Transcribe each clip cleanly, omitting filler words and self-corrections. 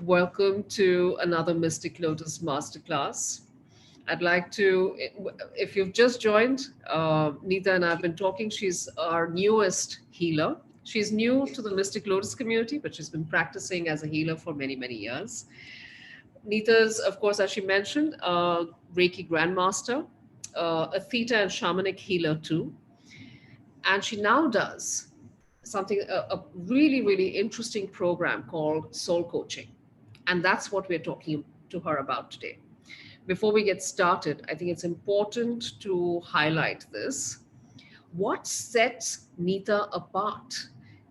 Welcome to another Mystic Lotus Masterclass. I'd like to, if you've just joined, Neeta and I have been talking. She's our newest healer. She's new to the Mystic Lotus community, but she's been practicing as a healer for many, many years. Neeta's, of course, as she mentioned, a Reiki Grandmaster, a Theta and Shamanic healer too. And she now does something, a really, really interesting program called Soul Coaching. And that's what we're talking to her about today. Before we get started, I think it's important to highlight this. What sets Neeta apart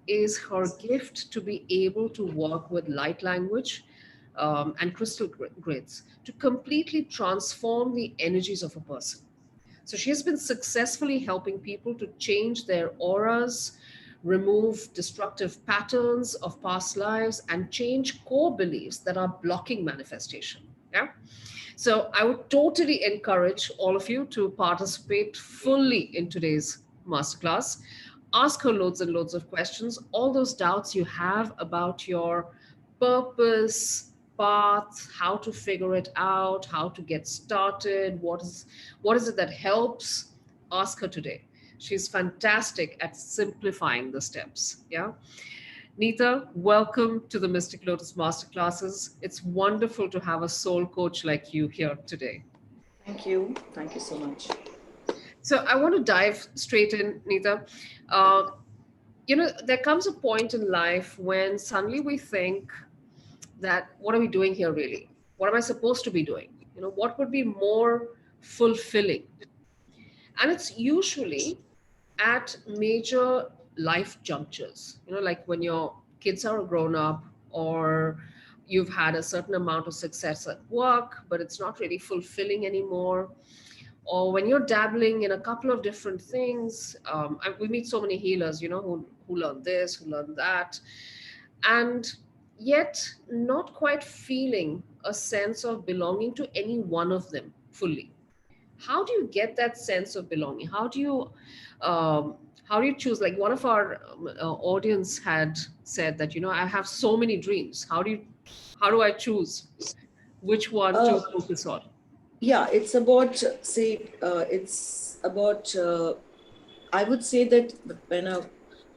is her gift to be able to work with light language and crystal grids to completely transform the energies of a person. So she has been successfully helping people to change their auras, remove destructive patterns of past lives, and change core beliefs that are blocking manifestation. Yeah. So I would totally encourage all of you to participate fully in today's masterclass. Ask her loads and loads of questions, all those doubts you have about your purpose, path, how to figure it out, how to get started, what is it that helps? Ask her today. She's fantastic at simplifying the steps. Yeah. Neeta, welcome to the Mystic Lotus Masterclasses. It's wonderful to have a soul coach like you here today. Thank you. Thank you so much. So I want to dive straight in, Neeta. There comes a point in life when suddenly we think that, what are we doing here really? What am I supposed to be doing? What would be more fulfilling? And it's usually at major life junctures, like when your kids are grown up, or you've had a certain amount of success at work, but it's not really fulfilling anymore. Or when you're dabbling in a couple of different things. We meet so many healers, who learn this, who learn that, and yet not quite feeling a sense of belonging to any one of them fully. How do you get that sense of belonging? How do you choose? Like one of our audience had said that, I have so many dreams. How do I choose which one to Uh, focus on? yeah, it's about, it's about, I would say that when a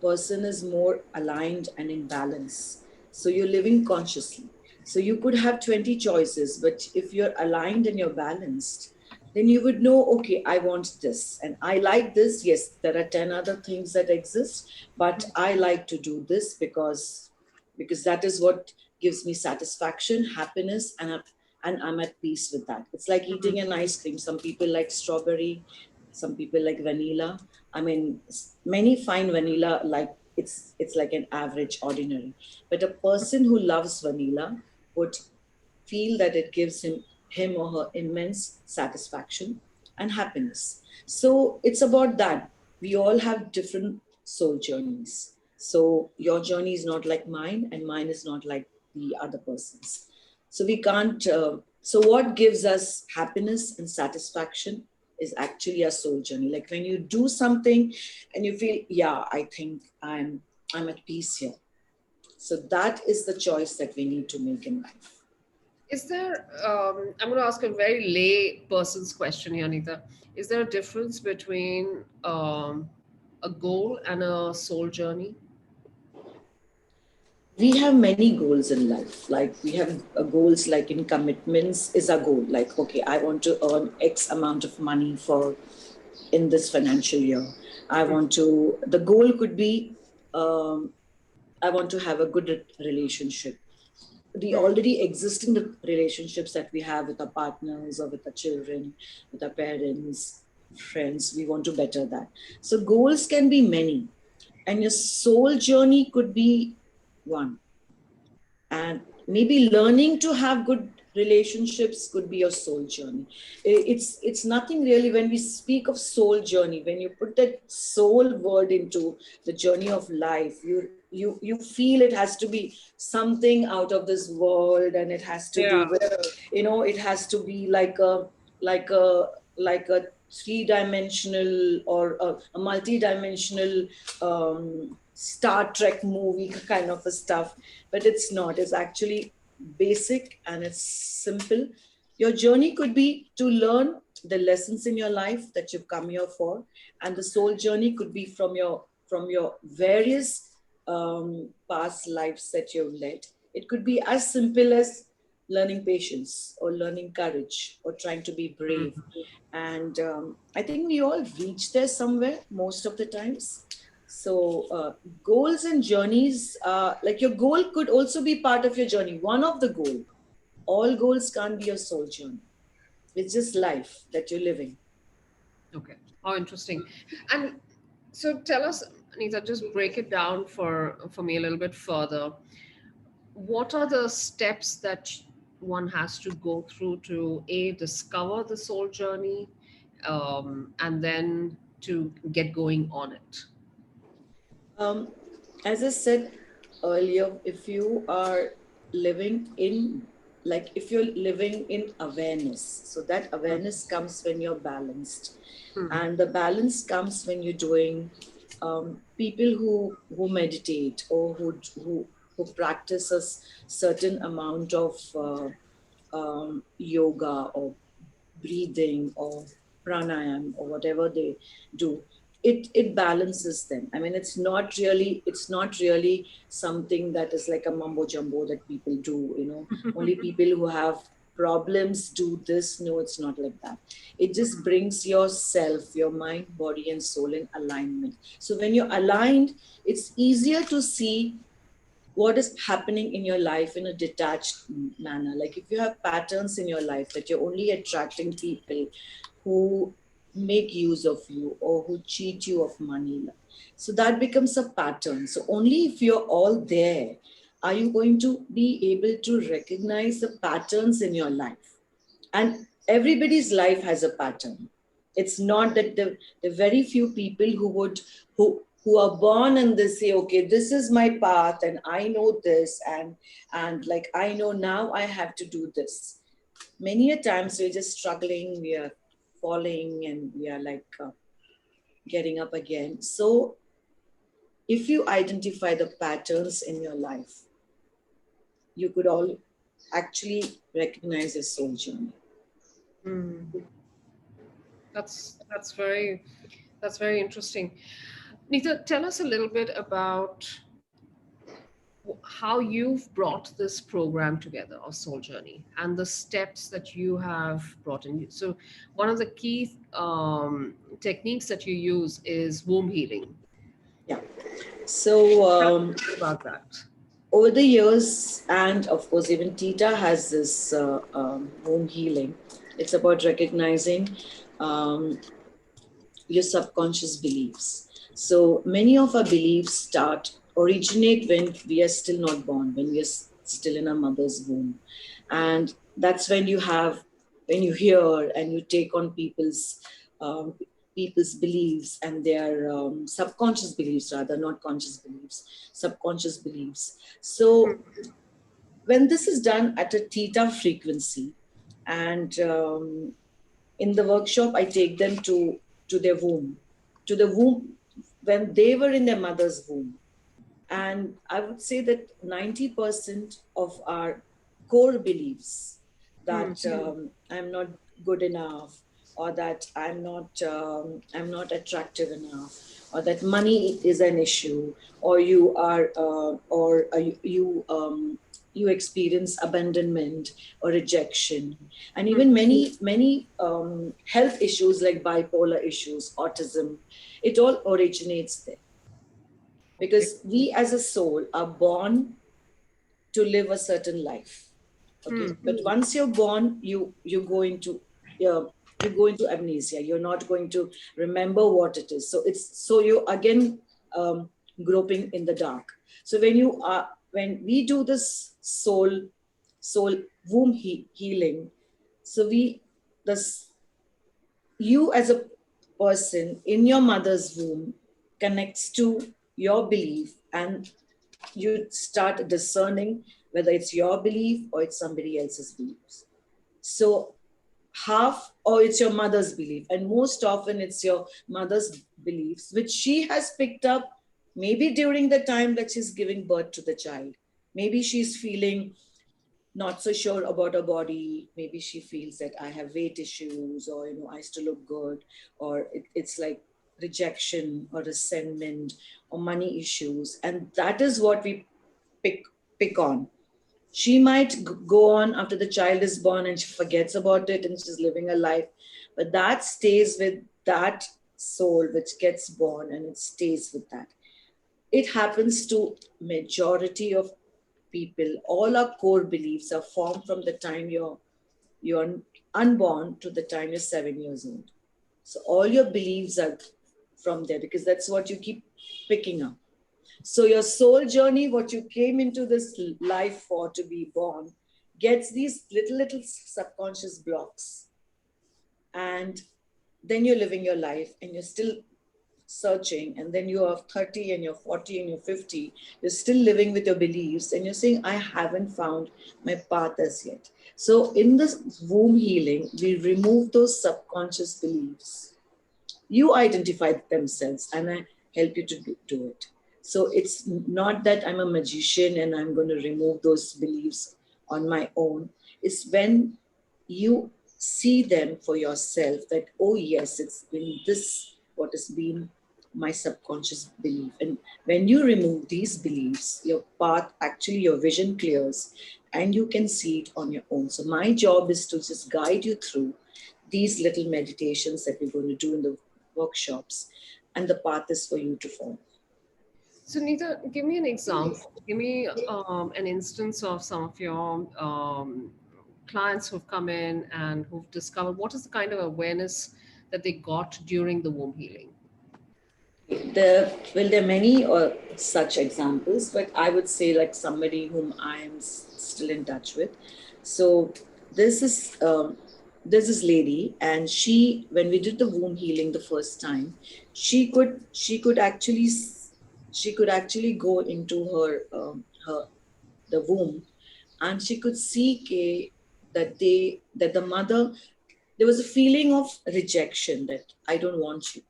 person is more aligned and in balance, so you're living consciously. So you could have 20 choices, but if you're aligned and you're balanced, then you would know, okay, I want this and I like this. Yes, there are 10 other things that exist, but I like to do this because that is what gives me satisfaction, happiness, and I'm at peace with that. It's like eating an ice cream. Some people like strawberry, some people like vanilla. I mean, many find vanilla like it's like an average, ordinary. But a person who loves vanilla would feel that it gives him or her immense satisfaction and happiness. So it's about that. We all have different soul journeys. So your journey is not like mine, and mine is not like the other person's. So we can't. So what gives us happiness and satisfaction is actually a soul journey. Like when you do something and you feel, yeah, I think I'm at peace here. So that is the choice that we need to make in life. Is there, I'm going to ask a very lay person's question here, Anita. Is there a difference between a goal and a soul journey? We have many goals in life. Like we have goals like in commitments is a goal. Like, okay, I want to earn X amount of money for in this financial year. The goal could be, I want to have a good relationship. The already existing relationships that we have with our partners or with our children, with our parents, friends, we want to better that. So goals can be many, and your soul journey could be one. And maybe learning to have good relationships could be your soul journey. It's nothing really. When we speak of soul journey, when you put that soul word into the journey of life, you feel it has to be something out of this world, and it has to do Yeah. with, it has to be like a three-dimensional or a multi-dimensional Star Trek movie kind of a stuff. But it's not. It's actually basic and it's simple. Your journey could be to learn the lessons in your life that you've come here for, and the soul journey could be from your various past lives that you've led. It could be as simple as learning patience or learning courage or trying to be brave. And I think we all reach there somewhere most of the times. So goals and journeys, like your goal could also be part of your journey. One of the goal, all goals can't be your soul journey. It's just life that you're living. Okay. How interesting. And so tell us, Anita, just break it down for me a little bit further. What are the steps that one has to go through to discover the soul journey, and then to get going on it? Um, as I said earlier, if you are living in, like if you're living in awareness, so that awareness comes when you're balanced. Hmm. And the balance comes when you're doing, people who meditate or who practice a certain amount of yoga or breathing or pranayam or whatever they do, it balances them. I mean, it's not really something that is like a mumbo jumbo that people do, only people who have problems do this. No, it's not like that. It just brings yourself, your mind, body and soul in alignment. So when you're aligned, it's easier to see what is happening in your life in a detached manner. Like if you have patterns in your life that you're only attracting people who make use of you or who cheat you of money, so that becomes a pattern. So only if you're all there are you going to be able to recognize the patterns in your life. And everybody's life has a pattern. It's not that the very few people who are born and they say, okay, this is my path and I know this, and like I know now I have to do this. Many a times we're just struggling, we are falling, and we are like getting up again. So if you identify the patterns in your life, you could all actually recognize your soul journey. Hmm. That's very interesting. Nita, tell us a little bit about how you've brought this program together of Soul Journey and the steps that you have brought in. So, one of the key techniques that you use is womb healing. Yeah. So Tell us about that. over the years, and of course, even Theta has this home healing. It's about recognizing um, your subconscious beliefs. So many of our beliefs originate when we are still not born, when we are still in our mother's womb, and that's when you hear and you take on um, people's beliefs and their subconscious beliefs, rather not conscious beliefs, subconscious beliefs. So when this is done at a theta frequency, and in the workshop I take them to their womb, to the womb when they were in their mother's womb. And I would say that 90% of our core beliefs, that I'm not good enough, or that I'm not attractive enough, or that money is an issue, or you experience abandonment or rejection, and even many health issues like bipolar issues, autism, it all originates there. Okay. Because we as a soul are born to live a certain life. Okay, but once you're born, you go into uh, you go into amnesia. You're not going to remember what it is. So you again groping in the dark. So when we do this soul womb healing, so we this you as a person in your mother's womb connects to your belief, and you start discerning whether it's your belief or it's somebody else's beliefs. So half, or it's your mother's belief, and most often it's your mother's beliefs which she has picked up maybe during the time that she's giving birth to the child. Maybe she's feeling not so sure about her body. Maybe she feels that I have weight issues, or I still look good, or it's like rejection or resentment or money issues, and that is what we pick pick on. She might go on after the child is born and she forgets about it and she's living her life, but that stays with that soul which gets born, and it stays with that. It happens to majority of people. All our core beliefs are formed from the time you're unborn to the time you're 7 years old. So all your beliefs are from there, because that's what you keep picking up. So your soul journey, what you came into this life for, to be born, gets these little subconscious blocks. And then you're living your life and you're still searching, and then you are 30 and you're 40 and you're 50, you're still living with your beliefs, and you're saying, I haven't found my path as yet. So in this womb healing, we remove those subconscious beliefs. You identify themselves, and I help you to do it. So it's not that I'm a magician and I'm going to remove those beliefs on my own. It's when you see them for yourself that, oh yes, it's been this what has been my subconscious belief. And when you remove these beliefs, your path, actually your vision clears, and you can see it on your own. So my job is to just guide you through these little meditations that we're going to do in the workshops, and the path is for you to follow. So, Neeta, give me an example. Give me an instance of some of your clients who've come in and who've discovered what is the kind of awareness that they got during the womb healing. There are many such examples, but I would say like somebody whom I am still in touch with. So this is there's this lady, and she, when we did the womb healing the first time, she could actually go into her the womb, and she could see that the mother, there was a feeling of rejection, that I don't want you.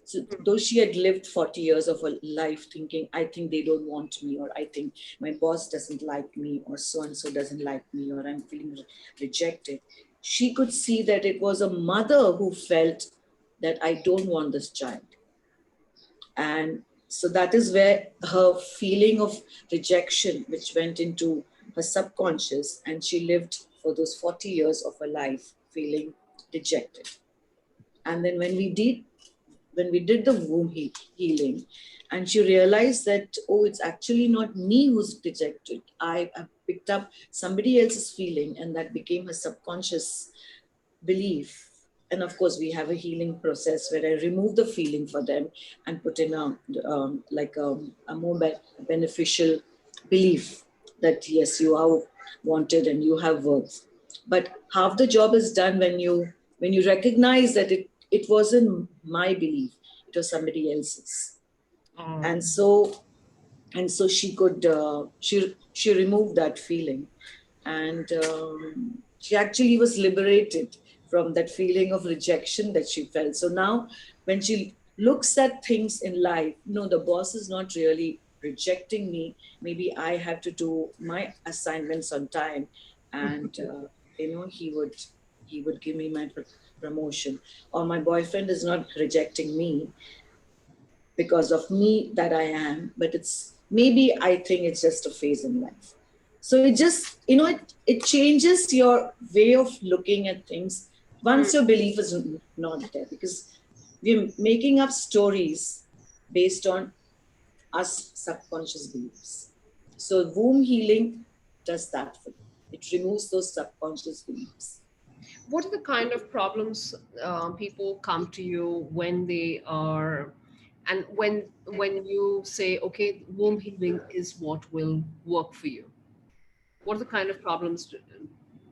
So though she had lived 40 years of her life thinking, I think they don't want me, or I think my boss doesn't like me, or so and so doesn't like me, or I'm feeling rejected, she could see that it was a mother who felt that I don't want this child. And so that is where her feeling of rejection, which went into her subconscious, and she lived for those 40 years of her life feeling rejected. And then when we did the womb healing, and she realized that, oh, it's actually not me who's rejected. I picked up somebody else's feeling, and that became her subconscious belief. And of course, we have a healing process where I remove the feeling for them and put in a more beneficial belief that yes, you are wanted and you have worth. But half the job is done when you recognize that it wasn't my belief, it was somebody else's. Um, And so she removed that feeling, and she actually was liberated from that feeling of rejection that she felt. So now when she looks at things in life, no, the boss is not really rejecting me. Maybe I have to do my assignments on time, and he would give me my promotion, or my boyfriend is not rejecting me because of me that I am, but it's maybe I think it's just a phase in life. So it just, it changes your way of looking at things once your belief is not there, because we're making up stories based on us subconscious beliefs. So womb healing does that for you. It removes those subconscious beliefs. what are the kind of problems people come to you when they are, and when you say, okay, womb healing is what will work for you? What are the kind of problems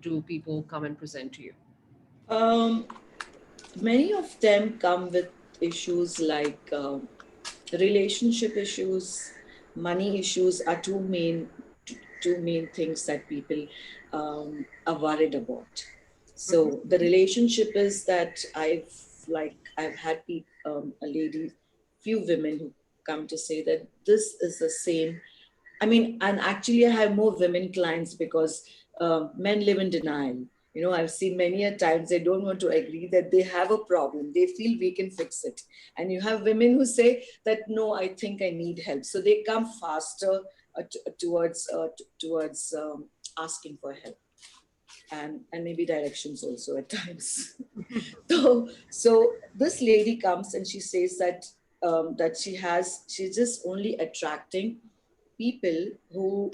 do people come and present to you? Um, Many of them come with issues like relationship issues, money issues are two main things that people are worried about. So the relationship is that I've had a lady, few women who come to say that this is the same. I mean, and actually I have more women clients because men live in denial. I've seen many a times they don't want to agree that they have a problem. They feel we can fix it. And you have women who say that, no, I think I need help. So they come faster towards asking for help, and maybe directions also at times. So this lady comes and she says that she's just only attracting people who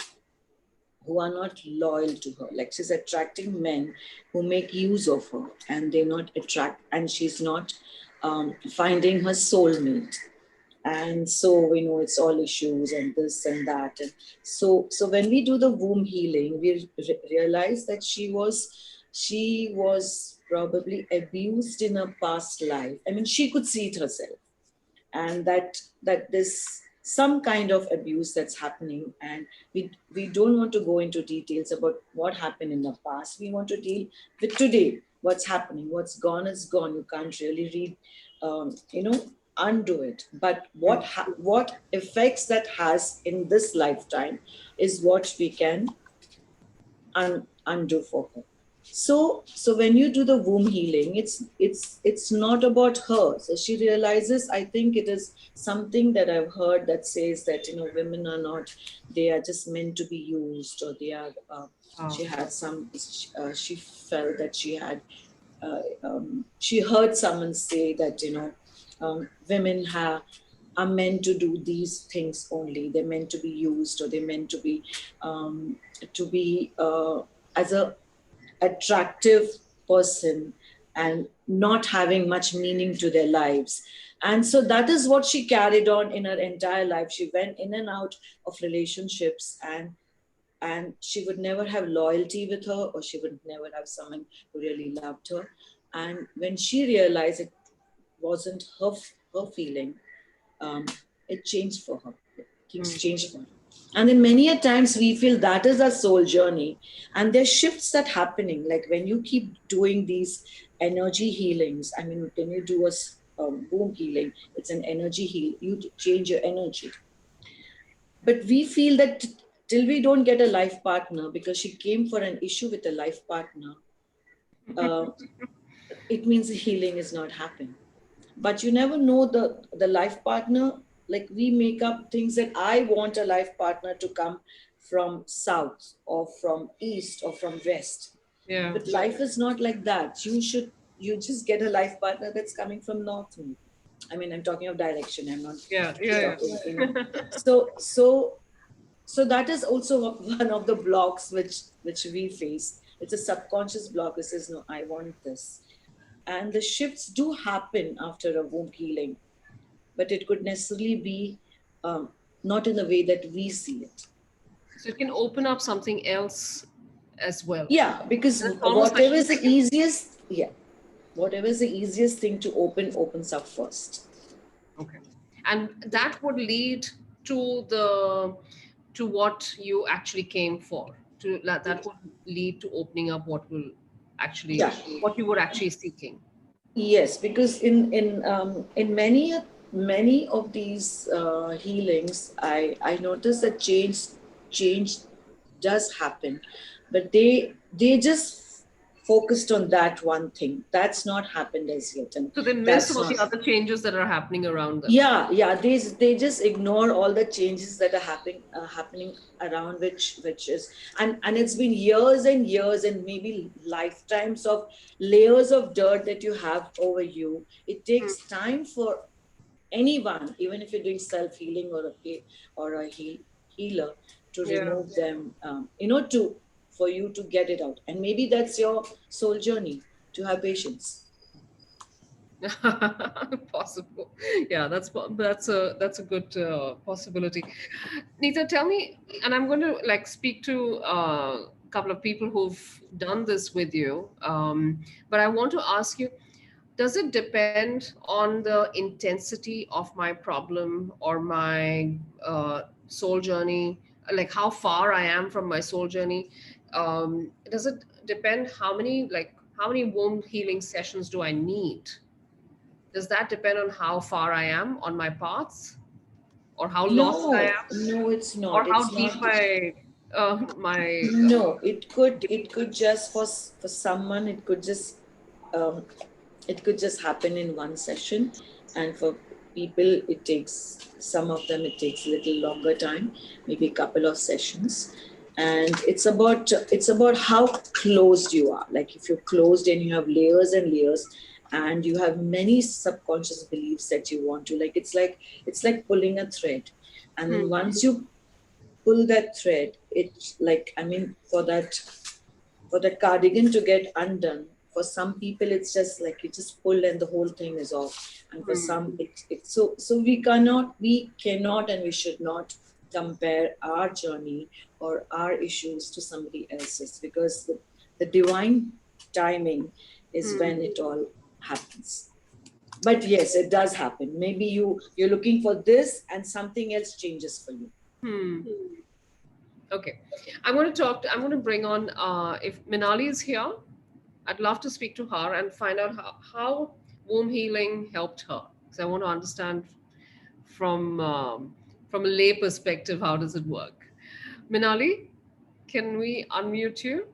are not loyal to her. Like, she's attracting men who make use of her, and they're not and she's not finding her soulmate. And so we know it's all issues and this and that. And so when we do the womb healing, we realize that she was probably abused in a past life. I mean, she could see it herself, and that this some kind of abuse that's happening, and we don't want to go into details about what happened in the past. We want to deal with today. What's happening, what's gone is gone. You can't really undo it, but what effects that has in this lifetime is what we can undo for her. So when you do the womb healing, it's not about her. So she realizes, I think it is something that I've heard that says that women are not, they are just meant to be used, or they are she had some she felt that she heard someone say that women are meant to do these things only. They're meant to be used, or they're meant to be as a attractive person, and not having much meaning to their lives. And so that is what she carried on in her entire life. She went in and out of relationships, and she would never have loyalty with her, or she would never have someone who really loved her. And when she realized it wasn't her feeling, it changed for her. It keeps changing for her. And then many a times we feel that is our soul journey, and there's shifts that happening. Like when you keep doing these energy healings, I mean, when you do a womb healing, it's an energy heal. You change your energy. But we feel that till we don't get a life partner, because she came for an issue with a life partner, it means the healing is not happening. But you never know the life partner. Like, we make up things that I want a life partner to come from south, or from east, or from west. Yeah. But life is not like that. You just get a life partner that's coming from north. I mean, I'm talking of direction. I'm not talking. So that is also one of the blocks which we face. It's a subconscious block that says, no, I want this. And the shifts do happen after a womb healing, but it could necessarily be not in the way that we see it. So it can open up something else as well. Yeah, because whatever is the easiest thing to open opens up first. Okay. And that would lead to what you actually came for. That would lead to opening up what you were actually seeking. Yes, because in many of these healings, I noticed that change does happen, but they just focused on that one thing. That's not happened as yet, and so they miss all the other changes that are happening around them. Yeah. They just ignore all the changes that are happening around, which is, and it's been years and years, and maybe lifetimes of layers of dirt that you have over you. It takes time for anyone, even if you're doing self-healing, or a healer, to remove them, for you to get it out. And maybe that's your soul journey, to have patience. Possible. Yeah, that's a good possibility. Neetta, tell me, and I'm going to speak to a couple of people who've done this with you, but I want to ask you, does it depend on the intensity of my problem or my soul journey, like how far I am from my soul journey? Does it depend how many womb healing sessions do I need? Does that depend on how far I am on my paths, or how lost I am, No, it's or not. how It's deep not. I? My No, it could just for someone um, it could just happen in one session, and for people it takes a little longer time, maybe a couple of sessions. And it's about how closed you are. Like if you're closed and you have layers and layers, and you have many subconscious beliefs that you want to, like it's like pulling a thread. And then hmm, once you pull that thread, it's like, I mean, for the cardigan to get undone, for some people it's just like you just pull and the whole thing is off. And for hmm, some so we cannot and we should not compare our journey or our issues to somebody else's, because the divine timing is hmm, when it all happens. But yes, it does happen. Maybe you're looking for this and something else changes for you. hmm. Okay. I'm going to bring on, if Minali is here, I'd love to speak to her and find out how womb healing helped her. Because I want to understand from, from a lay perspective, how does it work? Minali, can we unmute you?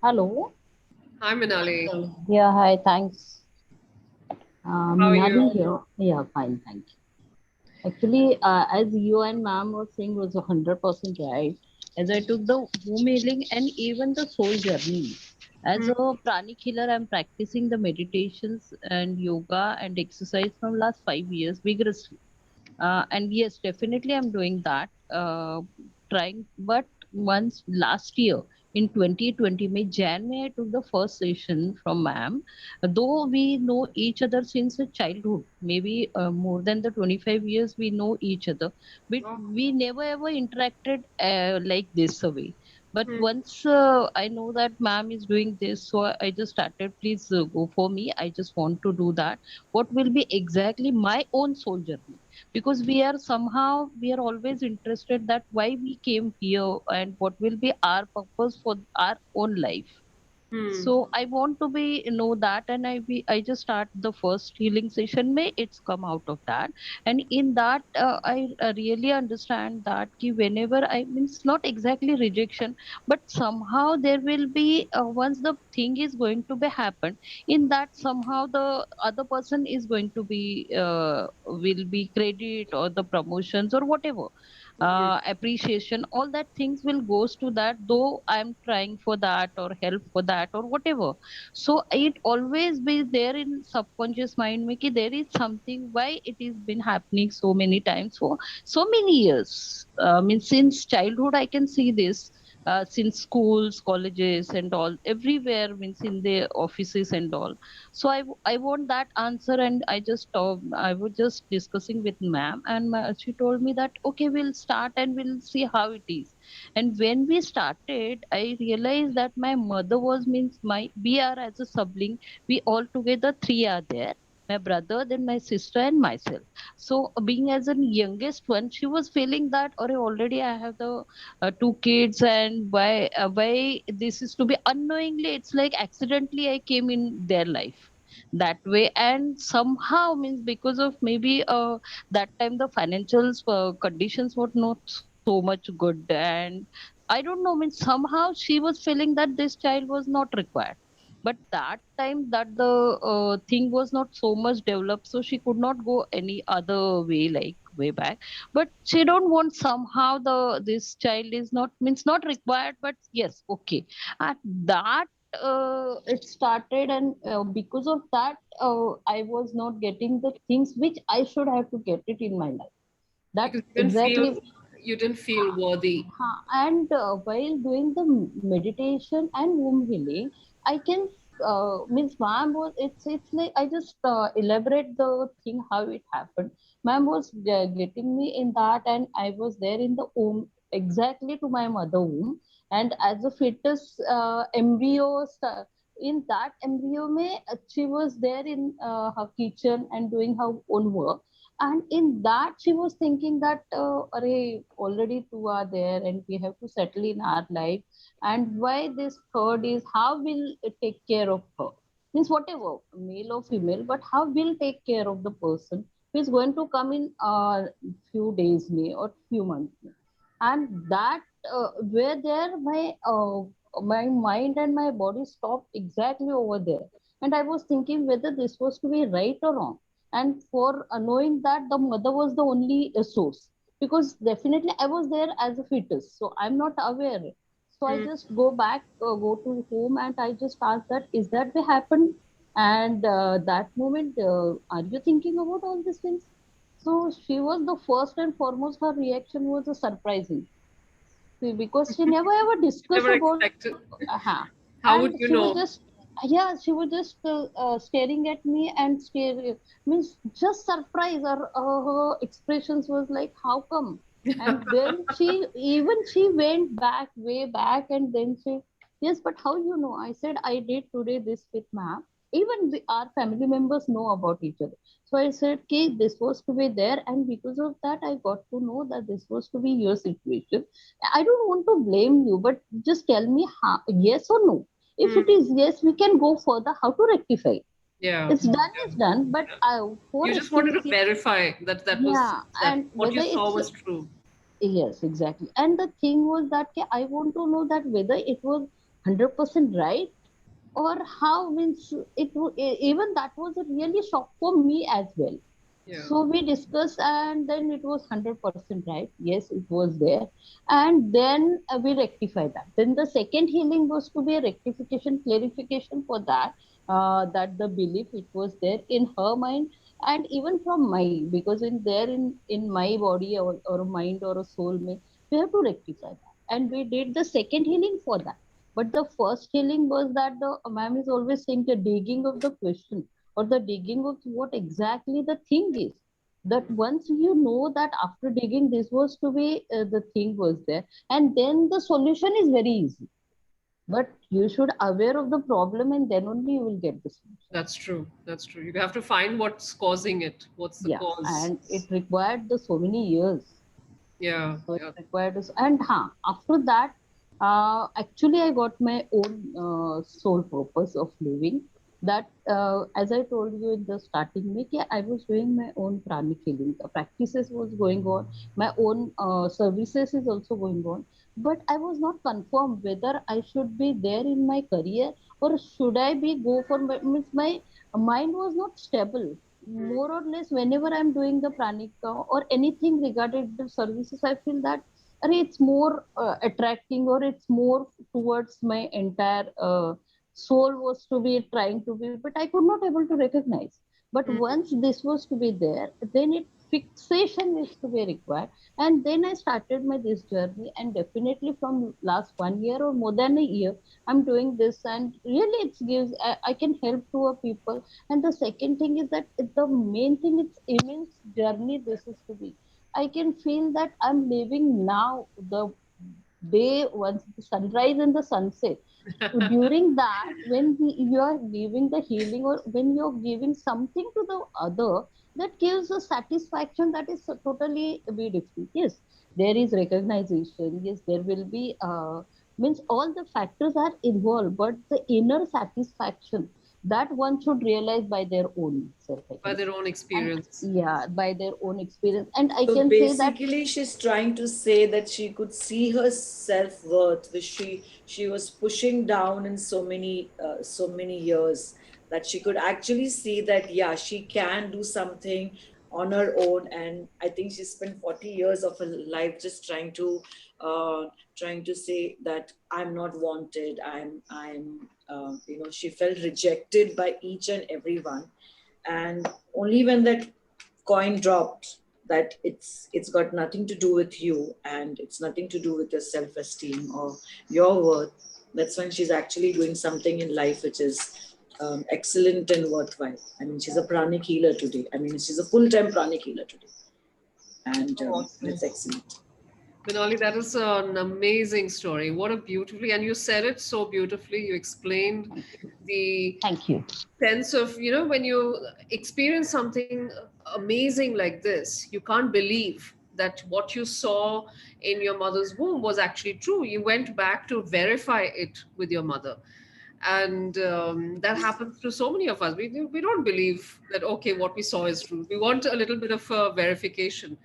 Hello. Hi, Minali. Yeah, hi, thanks. How are Minali you? here. Yeah, fine, thank you. Actually, as you and ma'am was saying, was 100% right. As I took the home healing and even the soul journey. As Hmm, a pranic healer, I'm practicing the meditations and yoga and exercise from last 5 years vigorously. And yes, definitely I'm doing that. Trying, but once last year in 2020, May, I took the first session from ma'am. Though we know each other since a childhood, maybe more than the 25 years we know each other, but oh, we never ever interacted like this away. But hmm, once I know that ma'am is doing this, so I just started. Please go for me. I just want to do that. What will be exactly my own soul journey? Because we are always interested that why we came here and what will be our purpose for our own life. hmm, So I want to be know that, and I just start the first healing session may it's come out of that. And in that I really understand that ki whenever I means not exactly rejection, but somehow there will be once the thing is going to be happen, in that somehow the other person is going to be will be credit or the promotions or whatever hmm, appreciation, all that things will goes to that, though I'm trying for that or help for that or whatever. So it always be there in subconscious mind me ki there is something why it is been happening so many times for so many years. Means since childhood I can see this, since schools, colleges and all everywhere, means in the offices and all. So I want that answer, and I was just discussing with ma'am, and she told me that okay, we'll start and we'll see how it is. And when we started, I realized that my mother was means my we are as a sibling, we all together three are there, my brother, then my sister and myself. So being as a youngest one, she was feeling that or already I have the two kids, and why this is to be unknowingly, it's like accidentally I came in their life that way. And somehow means because of maybe that time the financial conditions were not so much good, and I don't know, means somehow she was feeling that this child was not required. But that time that the thing was not so much developed, so she could not go any other way like way back. But she don't want, somehow the this child is not means not required, but yes, okay. At that it started, and because of that I was not getting the things which I should have to get it in my life. That because exactly. you didn't feel worthy. And while doing the meditation and womb healing, I can means ma'am was it's like I just elaborate the thing how it happened. Ma'am was getting me in that, and I was there in the womb exactly to my mother womb, and as a fetus embryo. In that embryo, may she was there in her kitchen and doing her own work. And in that she was thinking that Array, already two are there and we have to settle in our life, and why this third is how will it take care of her, means whatever male or female, but how will take care of the person who is going to come in few days may or few months may. and that where there my mind and my body stopped exactly over there, and I was thinking whether this was to be right or wrong. And for knowing that the mother was the only source, because definitely I was there as a fetus, so I'm not aware. So I Hmm. just go back, go to home, and I just asked that, is that what happened? And that moment, are you thinking about all these things? So she was the first and foremost, her reaction was a surprising. See, because she never ever discussed Never about, expected. How and would you she was know? just, yeah, she was just staring at me and staring, means just surprise. Her expressions was like, how come? And then she went back, way back, and then she, yes, but how you know? I said, I did today this with ma'am. Even our family members know about each other. So I said, okay, this was to be there, and because of that, I got to know that this was to be your situation. I don't want to blame you, but just tell me how, yes or no. If it Hmm. is yes, we can go further. How to rectify? Yeah. It's done, is done. But for You just wanted to rectification, verify that yeah, that and what you whether saw it's, was true. yes, exactly. And the thing was that I want to know that whether it was 100% right, or how, means even that was a really shock for me as well. Yeah. So we discussed, and then it was 100% right. Yes, it was there. And then we rectified that. Then the second healing was to be a rectification, clarification for that, that the belief it was there in her mind, and even from my, because in there in my body, or a mind or a soul, we have to rectify that. And we did the second healing for that. But the first healing was that the ma'am is always saying the digging of the question, or the digging of what exactly the thing is, that once you know that after digging this was to be the thing was there, and then the solution is very easy. But you should aware of the problem, and then only you will get the solution. That's true. That's true. You have to find what's causing it. What's the Yeah, cause? and it required the so many years. Yeah. So it Yeah. required us, and after that, actually, I got my own sole purpose of living. That, as I told you in the starting, Miki, I was doing my own pranic healing. The practices was going on. My own services is also going on. But I was not confirmed whether I should be there in my career, or should I be go for my, means my mind was not stable. More or less, whenever I'm doing the pranika or anything regarding the services, I feel that, arey, it's more attracting, or it's more towards my entire soul was to be trying to be, but I could not able to recognize. But Mm. once this was to be there, then it fixation is to be required. And then I started my this journey, and definitely from last 1 year or more than a year, I'm doing this, and really it gives, I can help to a people. And the second thing is that the main thing, it's immense journey this is to be. I can feel that I'm living now the day, once the sunrise and the sunset. During that, when you are giving the healing, or when you're giving something to the other, that gives a satisfaction that is totally be different. Yes, there is recognition. Yes, there will be means all the factors are involved, but the inner satisfaction, that one should realize by their own self, I By can their say. own And experience. yeah, by their own experience. And I So can say that, basically, she's trying to say that she could see her self worth, which she was pushing down in so many years, that she could actually see that yeah, she can do something on her own. And I think she spent 40 years of her life just trying to say that I'm not wanted. She felt rejected by each and everyone, and only when that coin dropped, that it's got nothing to do with you, and it's nothing to do with your self-esteem or your worth, that's when she's actually doing something in life which is excellent and worthwhile. I mean, she's a pranic healer today. I mean, she's a full-time pranic healer today, and Oh, awesome. that's excellent. Benali, that is an amazing story. What a beautifully, and you said it so beautifully. You explained thank you, the thank you. sense of, when you experience something amazing like this, you can't believe that what you saw in your mother's womb was actually true. You went back to verify it with your mother. And that happens to so many of us. We don't believe that, okay, what we saw is true. We want a little bit of verification.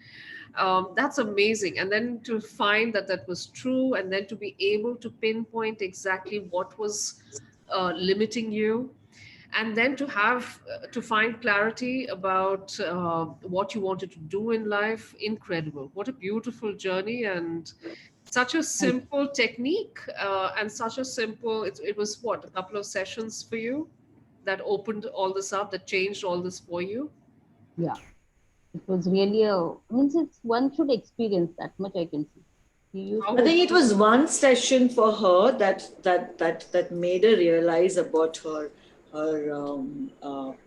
That's amazing. And then to find that that was true, and then to be able to pinpoint exactly what was limiting you, and then to have to find clarity about what you wanted to do in life. Incredible. What a beautiful journey, and such a Thank simple technique, and such a simple, it was what, a couple of sessions for you that opened all this up, that changed all this for you. you. Yeah. It was really a means it's one should experience that much I can see. You used How I to think it was one session for her that made her realize about her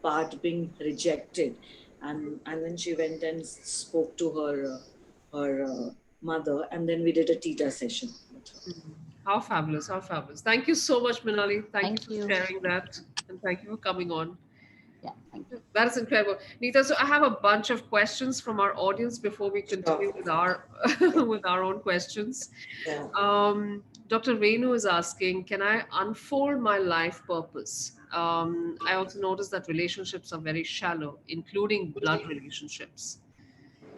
part being rejected, and then she went and spoke to her mother, and then we did a Theta session with her. How fabulous, how fabulous. Thank you so much, Minali. Thank you thank for you. sharing that, and thank you for coming on. Yeah, thank you. That is incredible. Neeta, so I have a bunch of questions from our audience before we Sure. continue with our with our own questions. Yeah. Dr. Renu is asking, can I unfold my life purpose? I also noticed that relationships are very shallow, including blood relationships.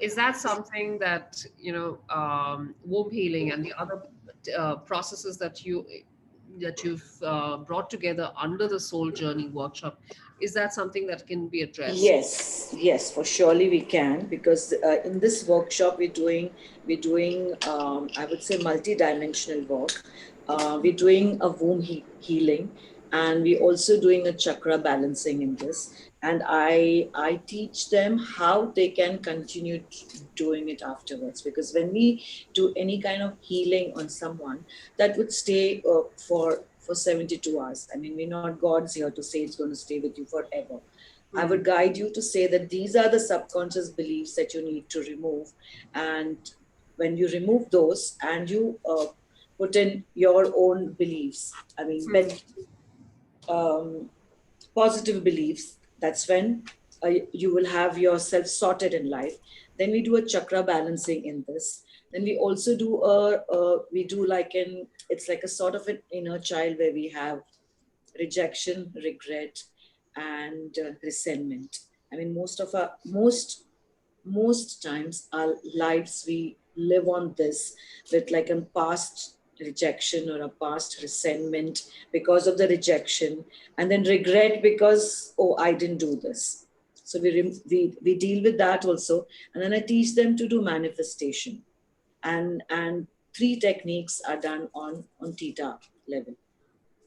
Is that something that, womb healing and the other processes that you've brought together under the Soul Journey workshop, is that something that can be addressed? Yes, yes, for surely we can, because in this workshop we're doing I would say multi-dimensional work. We're doing a womb healing, and we're also doing a chakra balancing in this. And I teach them how they can continue doing it afterwards, because when we do any kind of healing on someone, that would stay for 72 hours. I mean, we're not gods here to say it's going to stay with you forever. I Hmm. would guide you to say that these are the subconscious beliefs that you need to remove. And when you remove those and you put in your own beliefs, I mean, Hmm. um, positive beliefs, that's when you will have yourself sorted in life. Then we do a chakra balancing in this. Then we also do we do like it's like a sort of an inner child where we have rejection, regret, and resentment. I mean, most times our lives we live on this with like a past rejection or a past resentment because of the rejection, and then regret because, oh, I didn't do this. So we deal with that also, and then I teach them to do manifestation, and three techniques are done on theta level,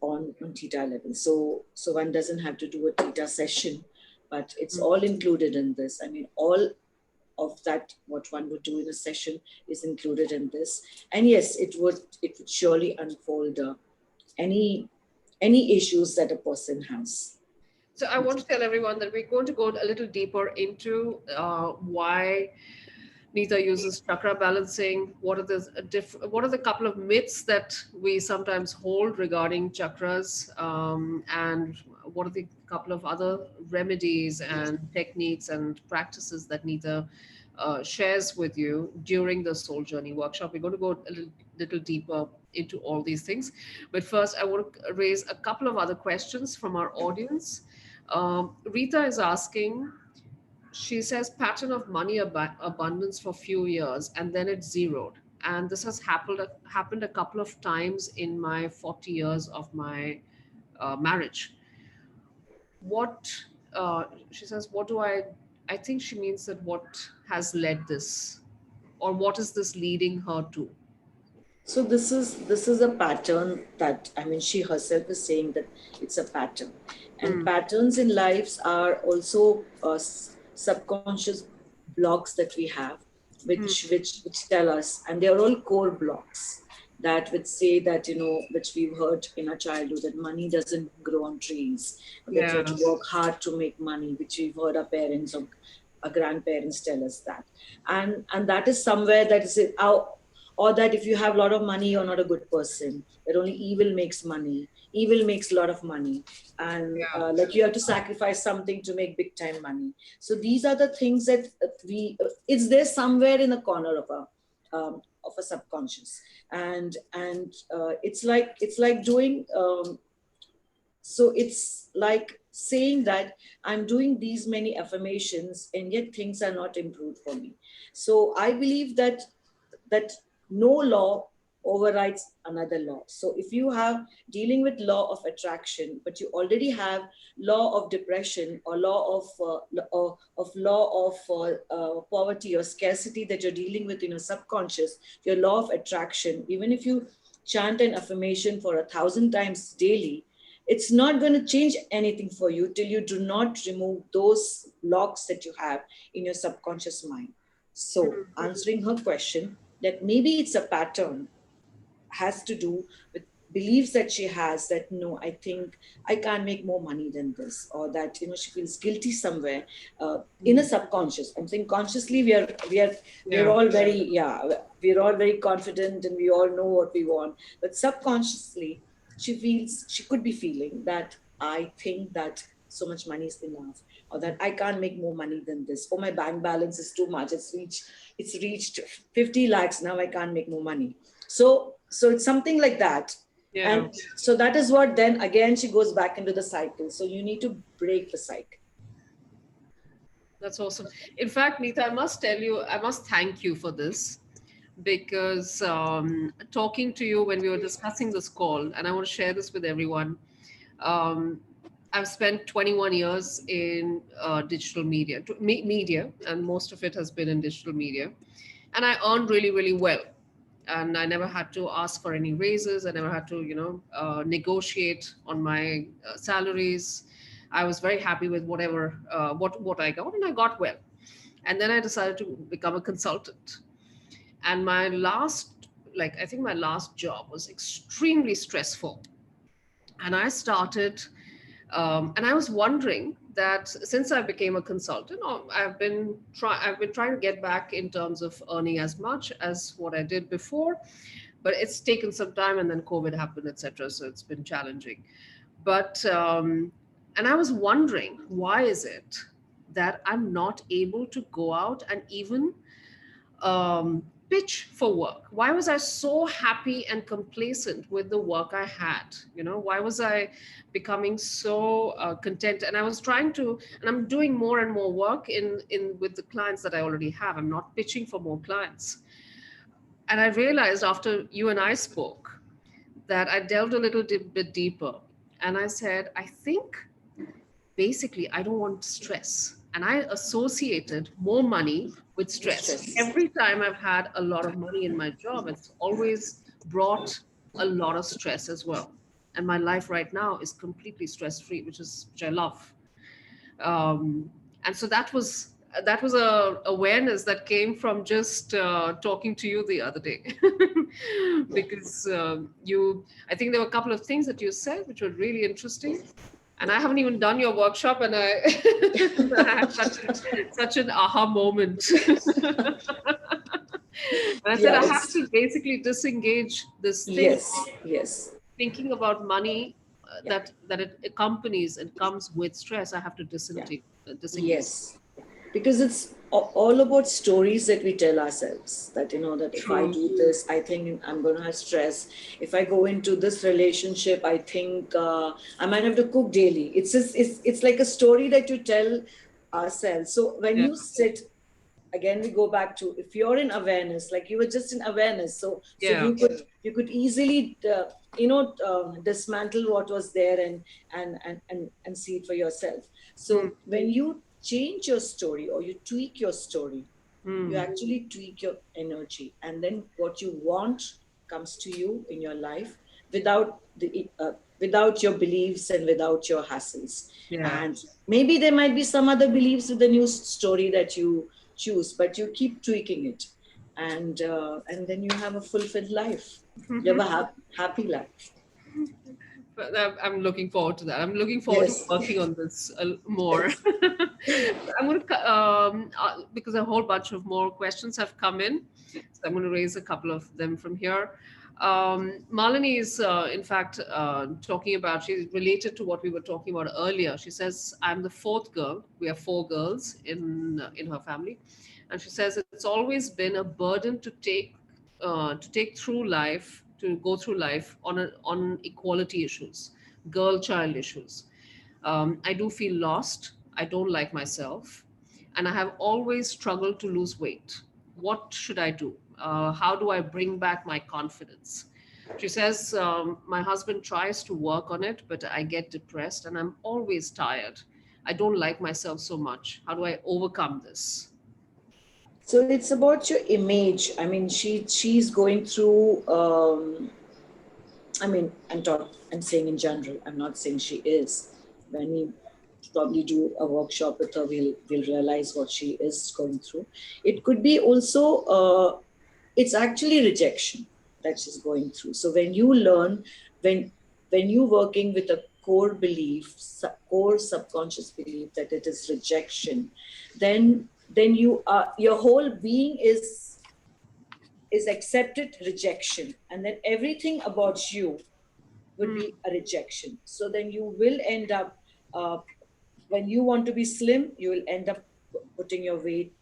on theta level. So one doesn't have to do a theta session, but it's all included in this. I mean, all of that what one would do in a session is included in this. And yes, it would surely unfold any any issues that a person has. So I want to tell everyone that we're going to go a little deeper into why Neeta uses chakra balancing. What are the couple of myths that we sometimes hold regarding chakras, and what are the couple of other remedies and techniques and practices that Neeta shares with you during the Soul Journey workshop. We're going to go a little deeper into all these things. But first, I want to raise a couple of other questions from our audience. Rita is asking, she says pattern of money abundance for few years and then it zeroed, and this has happened a couple of times in my 40 years of my marriage. What she says, what do I think she means that what has led this, or what is this leading her to? So this is a pattern that, I mean, she herself is saying that it's a pattern, and Hmm. patterns in lives are also subconscious blocks that we have, Hmm. which tell us, and they are all core blocks that would say that, which we've heard in our childhood, that money doesn't grow on trees, that you have Yeah. to work hard to make money, which we've heard our parents or our grandparents tell us that. And that is somewhere that is it, or that if you have a lot of money, you're not a good person, that only evil makes a lot of money, and Yeah. like you have to sacrifice something to make big time money. So these are the things that it's there somewhere in the corner of a subconscious. And it's like doing, so it's like saying that I'm doing these many affirmations and yet things are not improved for me. So I believe that no law overrides another law. So if you have dealing with law of attraction, but you already have law of depression or law of poverty or scarcity that you're dealing with in your subconscious, your law of attraction, even if you chant an affirmation for 1,000 times daily, it's not going to change anything for you till you do not remove those blocks that you have in your subconscious mind. So answering her question, that maybe it's a pattern, has to do with beliefs that she has, that no, I think I can't make more money than this, or that she feels guilty somewhere in a subconscious. I'm saying consciously we're Yeah. all very, we're all very confident and we all know what we want, but subconsciously she could be feeling that I think that so much money is enough, or that I can't make more money than this, or my bank balance is too much, it's reached 50 lakhs, now I can't make more money. So it's something like that. Yeah. And so that is what, then again she goes back into the cycle. So you need to break the cycle. That's awesome. In fact, Neeta, I must tell you, I must thank you for this, because talking to you when we were discussing this call, and I want to share this with everyone. Um, I've spent 21 years in digital media, media, and most of it has been in digital media. And I earned really, really well. And I never had to ask for any raises. I never had to, negotiate on my salaries. I was very happy with whatever what I got, and I got well. And then I decided to become a consultant. And I think my last job was extremely stressful. And I started and I was wondering that since I became a consultant, I've been trying to get back in terms of earning as much as what I did before, but it's taken some time, and then COVID happened, etc. So it's been challenging. But and I was wondering, why is it that I'm not able to go out and even pitch for work? Why was I so happy and complacent with the work I had? Why was I becoming so content? And I was trying to, and I'm doing more and more work in with the clients that I already have. I'm not pitching for more clients. And I realized after you and I spoke that I delved a little bit deeper, and I said, I think basically I don't want stress. And I associated more money with stress. Stress. Every time I've had a lot of money in my job, it's always brought a lot of stress as well. And my life right now is completely stress free, which I love. And so that was a awareness that came from just talking to you the other day. Because I think there were a couple of things that you said which were really interesting, and I haven't even done your workshop, and I, I had such an aha moment. And I said Yeah, I have it's, to basically disengage this thing yes, of yes, thinking about money yeah, that it accompanies and comes with stress. I have to yeah, disengage. yes. Because it's all about stories that we tell ourselves, that that if I True. do this, I think I'm going to have stress. If I go into this relationship, I think I might have to cook daily. It's like a story that you tell ourselves. So when Yeah. you sit, again we go back to, if you're in awareness, like you were just in awareness, so Yeah. you could easily dismantle what was there, and see it for yourself. Hmm. So when you change your story, or you tweak your story, you Hmm. actually tweak your energy, and then what you want comes to you in your life, without your beliefs and without your hassles. Yeah. And maybe there might be some other beliefs with the new story that you choose, but you keep tweaking it, and then you have a fulfilled life. You have a happy life. But I'm looking forward to that. I'm looking forward to Yes, working on this more. yes, I'm going to, because a whole bunch of more questions have come in. So I'm going to raise a couple of them from here. Malini is, in fact, talking about, she's related to what we were talking about earlier. She says, I'm the fourth girl. We have four girls in her family. And she says, it's always been a burden to take through life, to go through life on equality issues, girl child issues. I do feel lost. I don't like myself. And I have always struggled to lose weight. What should I do? How do I bring back my confidence? She says, my husband tries to work on it, but I get depressed and I'm always tired. I don't like myself so much. How do I overcome this? So it's about your image. I mean, she's going through. I mean, I'm saying in general. I'm not saying she is. When we probably do a workshop with her, we'll realize what she is going through. It could be also. It's actually rejection that she's going through. So when you learn, when when you're working with a core belief, core subconscious belief that it is rejection, then you are, your whole being is accepted rejection, and then everything about you would Mm, be a rejection. So then you will end up, uh, when you want to be slim, you will end up putting your weight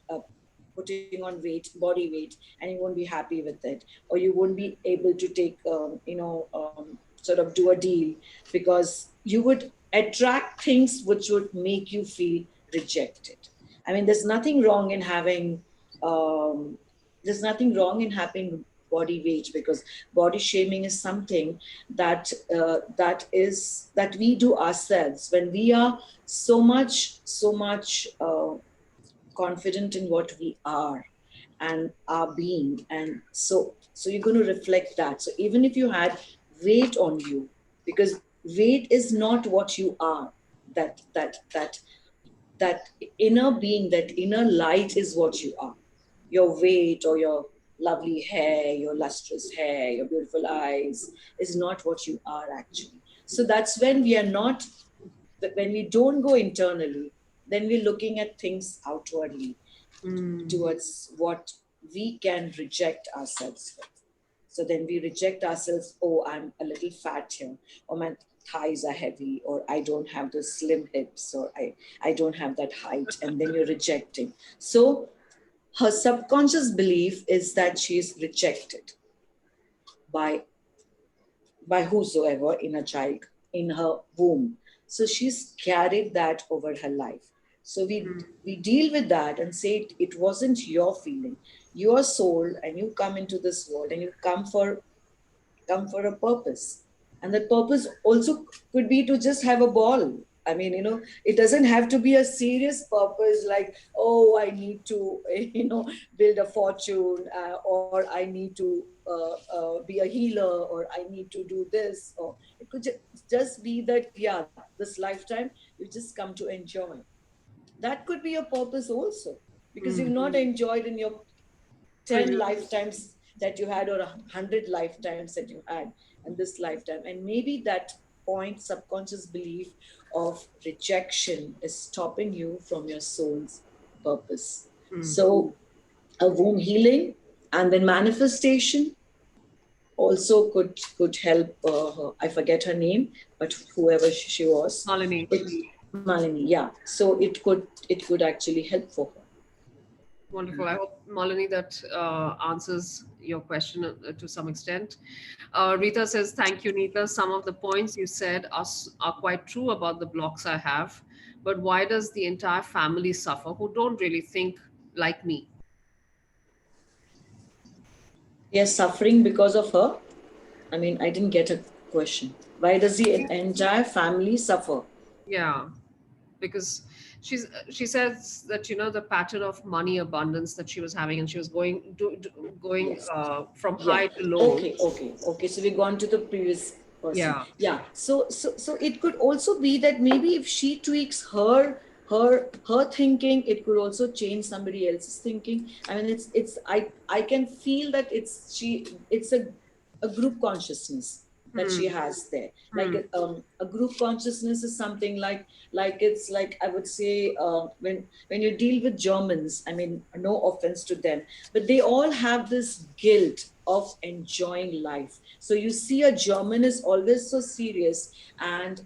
putting on weight, body weight, and you won't be happy with it, or you won't be able to take sort of do a deal, because you would attract things which would make you feel rejected. I mean, um, there's nothing wrong in having body weight, because body shaming is something that we do ourselves when we are so much confident in what we are and our being. And so you're going to reflect that. So even if you had weight on you, because weight is not what you are, that inner being, that inner light is what you are. Your weight or your lovely hair, your lustrous hair, your beautiful eyes is not what you are actually. So that's when we are not, when we don't go internally, then we're looking at things outwardly mm, towards what we can reject ourselves with. So then we reject ourselves. Oh, I'm a little fat here, or my thighs are heavy, or I don't have those slim hips, or I don't have that height. And then you're rejecting. So her subconscious belief is that she is rejected by whosoever in a child in her womb. So she's carried that over her life. So we deal with that and say it wasn't your feeling. Your soul, and you come into this world and you come for a purpose. And that purpose also could be to just have a ball. I mean, it doesn't have to be a serious purpose like, oh, I need to, build a fortune, or I need to be a healer, or I need to do this. Or it could just be that, yeah, this lifetime, you just come to enjoy. That could be a purpose also, because you've mm. not enjoyed in your 10 Previous. lifetimes that you had, or 100 lifetimes that you had, and this lifetime. And maybe that point subconscious belief of rejection is stopping you from your soul's purpose. Mm. So a womb healing and then manifestation also could help her. I forget her name, but whoever she was, Malini. it, Malini, yeah. So it could actually help for her. Wonderful. I hope, Malini, that answers your question to some extent. Rita says, thank you, Neeta. Some of the points you said are quite true about the blocks I have. But why does the entire family suffer who don't really think like me? Yes, suffering because of her. I mean, I didn't get a question. Why does the entire family suffer? Yeah, because she says that the pattern of money abundance that she was having, and she was going Yes. from Yeah. high to low. Okay. So we've gone to the previous person. Yeah. Yeah. So it could also be that maybe if she tweaks her thinking, it could also change somebody else's thinking. I mean, I can feel that it's a group consciousness that she Hmm. has there. Like Hmm. a group consciousness is something like it's like, I would say, when you deal with Germans, I mean, no offense to them, but they all have this guilt of enjoying life. So you see, a German is always so serious, and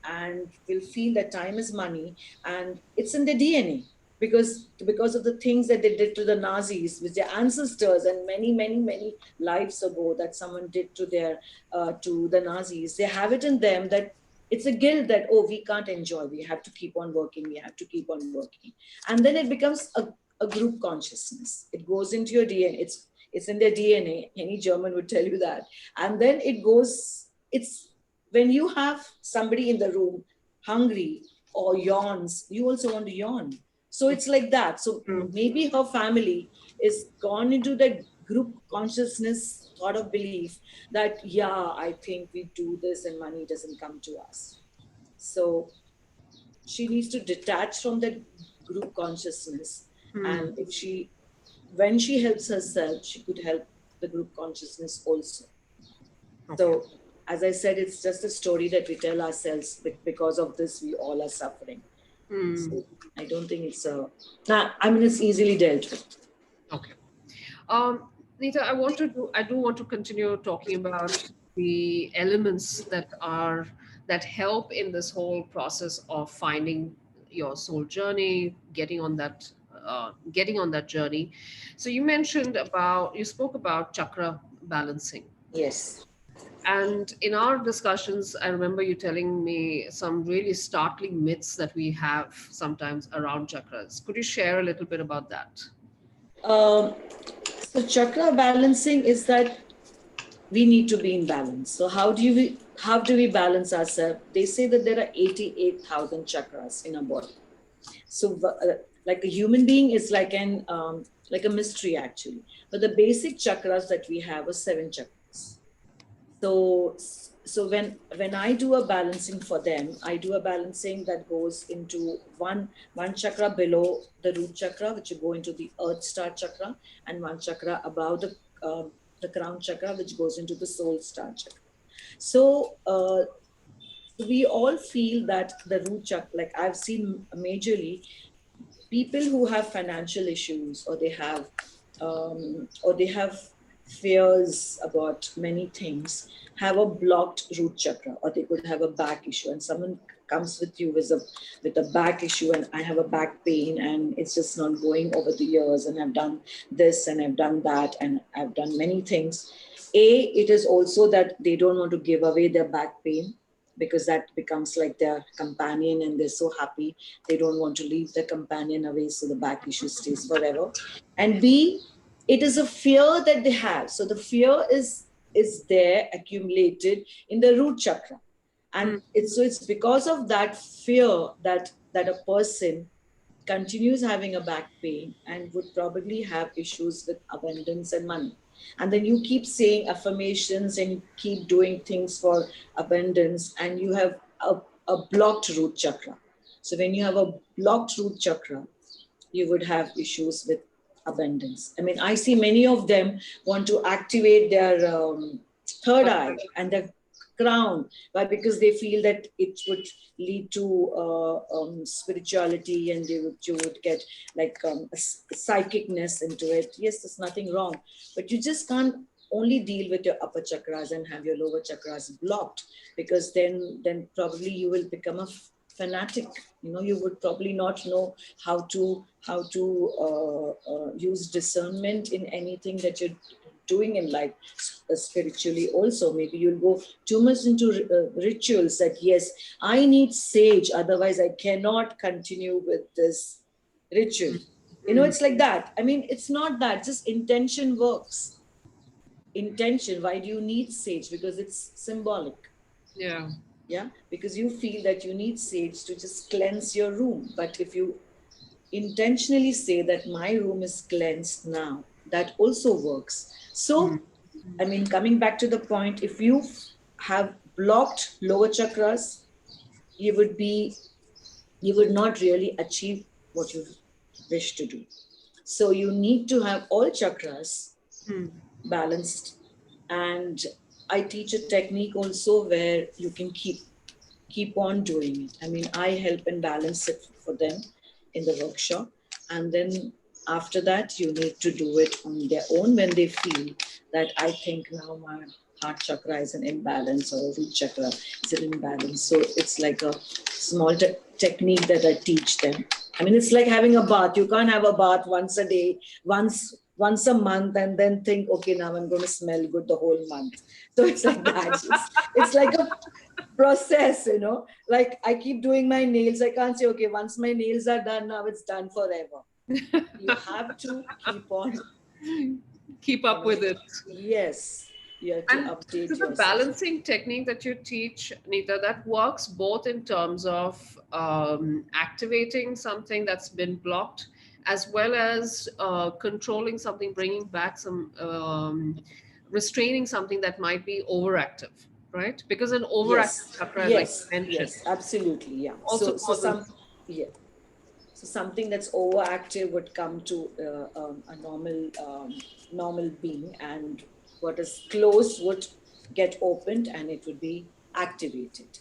will feel that time is money, and it's in their DNA, because of the things that they did to the Nazis with their ancestors, and many many many lives ago that someone did to the Nazis. They have it in them that it's a guilt that, oh, we can't enjoy, we have to keep on working, we have to keep on working. And then it becomes a group consciousness. It goes into your DNA. It's in their DNA. Any German would tell you that. And then it goes, it's when you have somebody in the room hungry or yawns, you also want to yawn. So it's like that. So maybe her family is gone into that group consciousness sort of belief that, yeah, I think we do this and money doesn't come to us. So she needs to detach from that group consciousness. And when she helps herself, she could help the group consciousness also. Okay. So, as I said, it's just a story that we tell ourselves. Because of this, we all are suffering. So I don't think it's it's easily dealt with. Okay. Neetta, I do want to continue talking about the elements that help in this whole process of finding your soul journey, getting on that journey. So you spoke about chakra balancing. Yes. And in our discussions, I remember you telling me some really startling myths that we have sometimes around chakras. Could you share a little bit about that? So chakra balancing is that we need to be in balance. So how do we balance ourselves? They say that there are 88,000 chakras in our body. So like a human being is like a mystery actually. But the basic chakras that we have are 7 chakras. So when I do a balancing for them, I do a balancing that goes into one chakra below the root chakra, which will go into the earth star chakra, and one chakra above the crown chakra, which goes into the soul star chakra. So we all feel that the root chakra, like I've seen majorly people who have financial issues, or they have fears about many things, have a blocked root chakra, or they could have a back issue. And someone comes with you with a back issue, and I have a back pain and it's just not going over the years, and I've done this and I've done that and I've done many things. It is also that they don't want to give away their back pain, because that becomes like their companion and they're so happy. They don't want to leave their companion away, so the back issue stays forever. And B, it is a fear that they have. So the fear is there accumulated in the root chakra. And it's because of that fear that a person continues having a back pain and would probably have issues with abundance and money. And then you keep saying affirmations and you keep doing things for abundance, and you have a blocked root chakra. So when you have a blocked root chakra, you would have issues with abundance. I mean, I see many of them want to activate their third eye and their crown, but because they feel that it would lead to spirituality, and you would get like a psychicness into it. Yes, there's nothing wrong, but you just can't only deal with your upper chakras and have your lower chakras blocked, because then probably you will become a fanatic. You would probably not know how to use discernment in anything that you're doing in life. Spiritually also, maybe you'll go too much into rituals that, yes, I need sage, otherwise I cannot continue with this ritual. It's like that. I mean, it's not that, just intention works. Intention, why do you need sage? Because it's symbolic. Yeah, because you feel that you need sage to just cleanse your room. But if you intentionally say that my room is cleansed now, that also works. So, I mean, coming back to the point, if you have blocked lower chakras, you would not really achieve what you wish to do. So you need to have all chakras balanced. And I teach a technique also where you can keep on doing it. I mean, I help and balance it for them in the workshop. And then after that, you need to do it on their own when they feel that I think now my heart chakra is an imbalance, or root chakra is an imbalance. So it's like a small technique that I teach them. I mean, it's like having a bath. You can't have a bath once a day, once once a month and then think, okay, now I'm going to smell good the whole month. So it's like that. It's like a process, you know, like I keep doing my nails. I can't say, okay, once my nails are done, now it's done forever. You have to keep on, Keep up with it. yes, you have to And so update the yourself. balancing technique that you teach, Neeta, that works both in terms of activating something that's been blocked, as well as controlling something, bringing back some, restraining something that might be overactive, right? Because an overactive Yes, chakra, like yes, you mentioned, yes, absolutely, yeah. also So some, causes. yeah. So something that's overactive would come to a normal being, and what is closed would get opened, and it would be activated.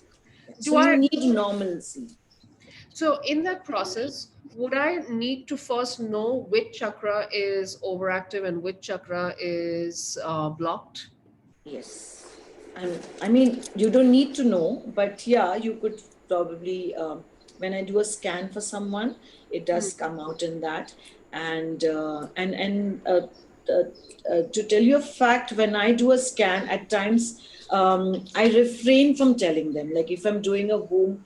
Yeah. So Do you I? need normalcy. So in that process, would I need to first know which chakra is overactive and which chakra is blocked? Yes. I mean, you don't need to know, but yeah, you could probably, when I do a scan for someone, it does come out in that. And to tell you a fact, when I do a scan, at times I refrain from telling them. Like if I'm doing a womb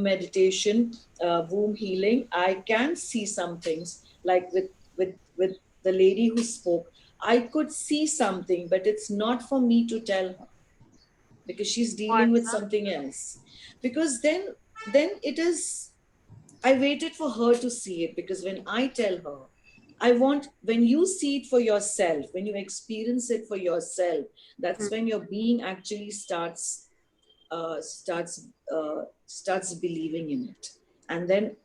meditation, womb healing, I can see some things. Like with the lady who spoke, I could see something, but it's not for me to tell her because she's Why dealing is with that? something else. Because then it is, I waited for her to see it, because when I tell her, I want, when you see it for yourself, when you experience it for yourself, that's when your being actually uh, starts starts believing in it. And then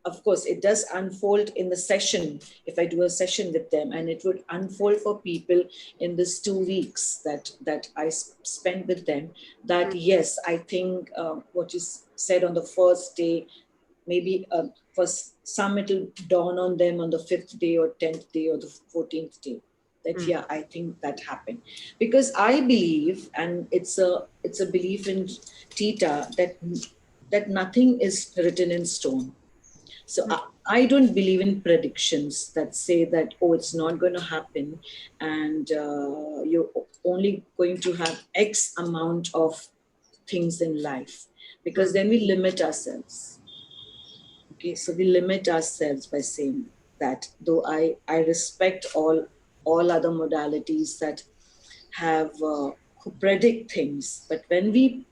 of course it does unfold in the session, if I do a session with them, and it would unfold for people in this 2 weeks that I spend with them. That yes, I think what you said on the first day, maybe for some it'll dawn on them on the 5th day or 10th day or the 14th day, that yeah, I think that happened. Because I believe, and it's a belief in Theta, that nothing is written in stone. So I don't believe in predictions that say that, oh, it's not going to happen, and you're only going to have X amount of things in life, because then we limit ourselves. Okay, so we limit ourselves by saying that. Though I respect all other modalities that have who predict things, but when we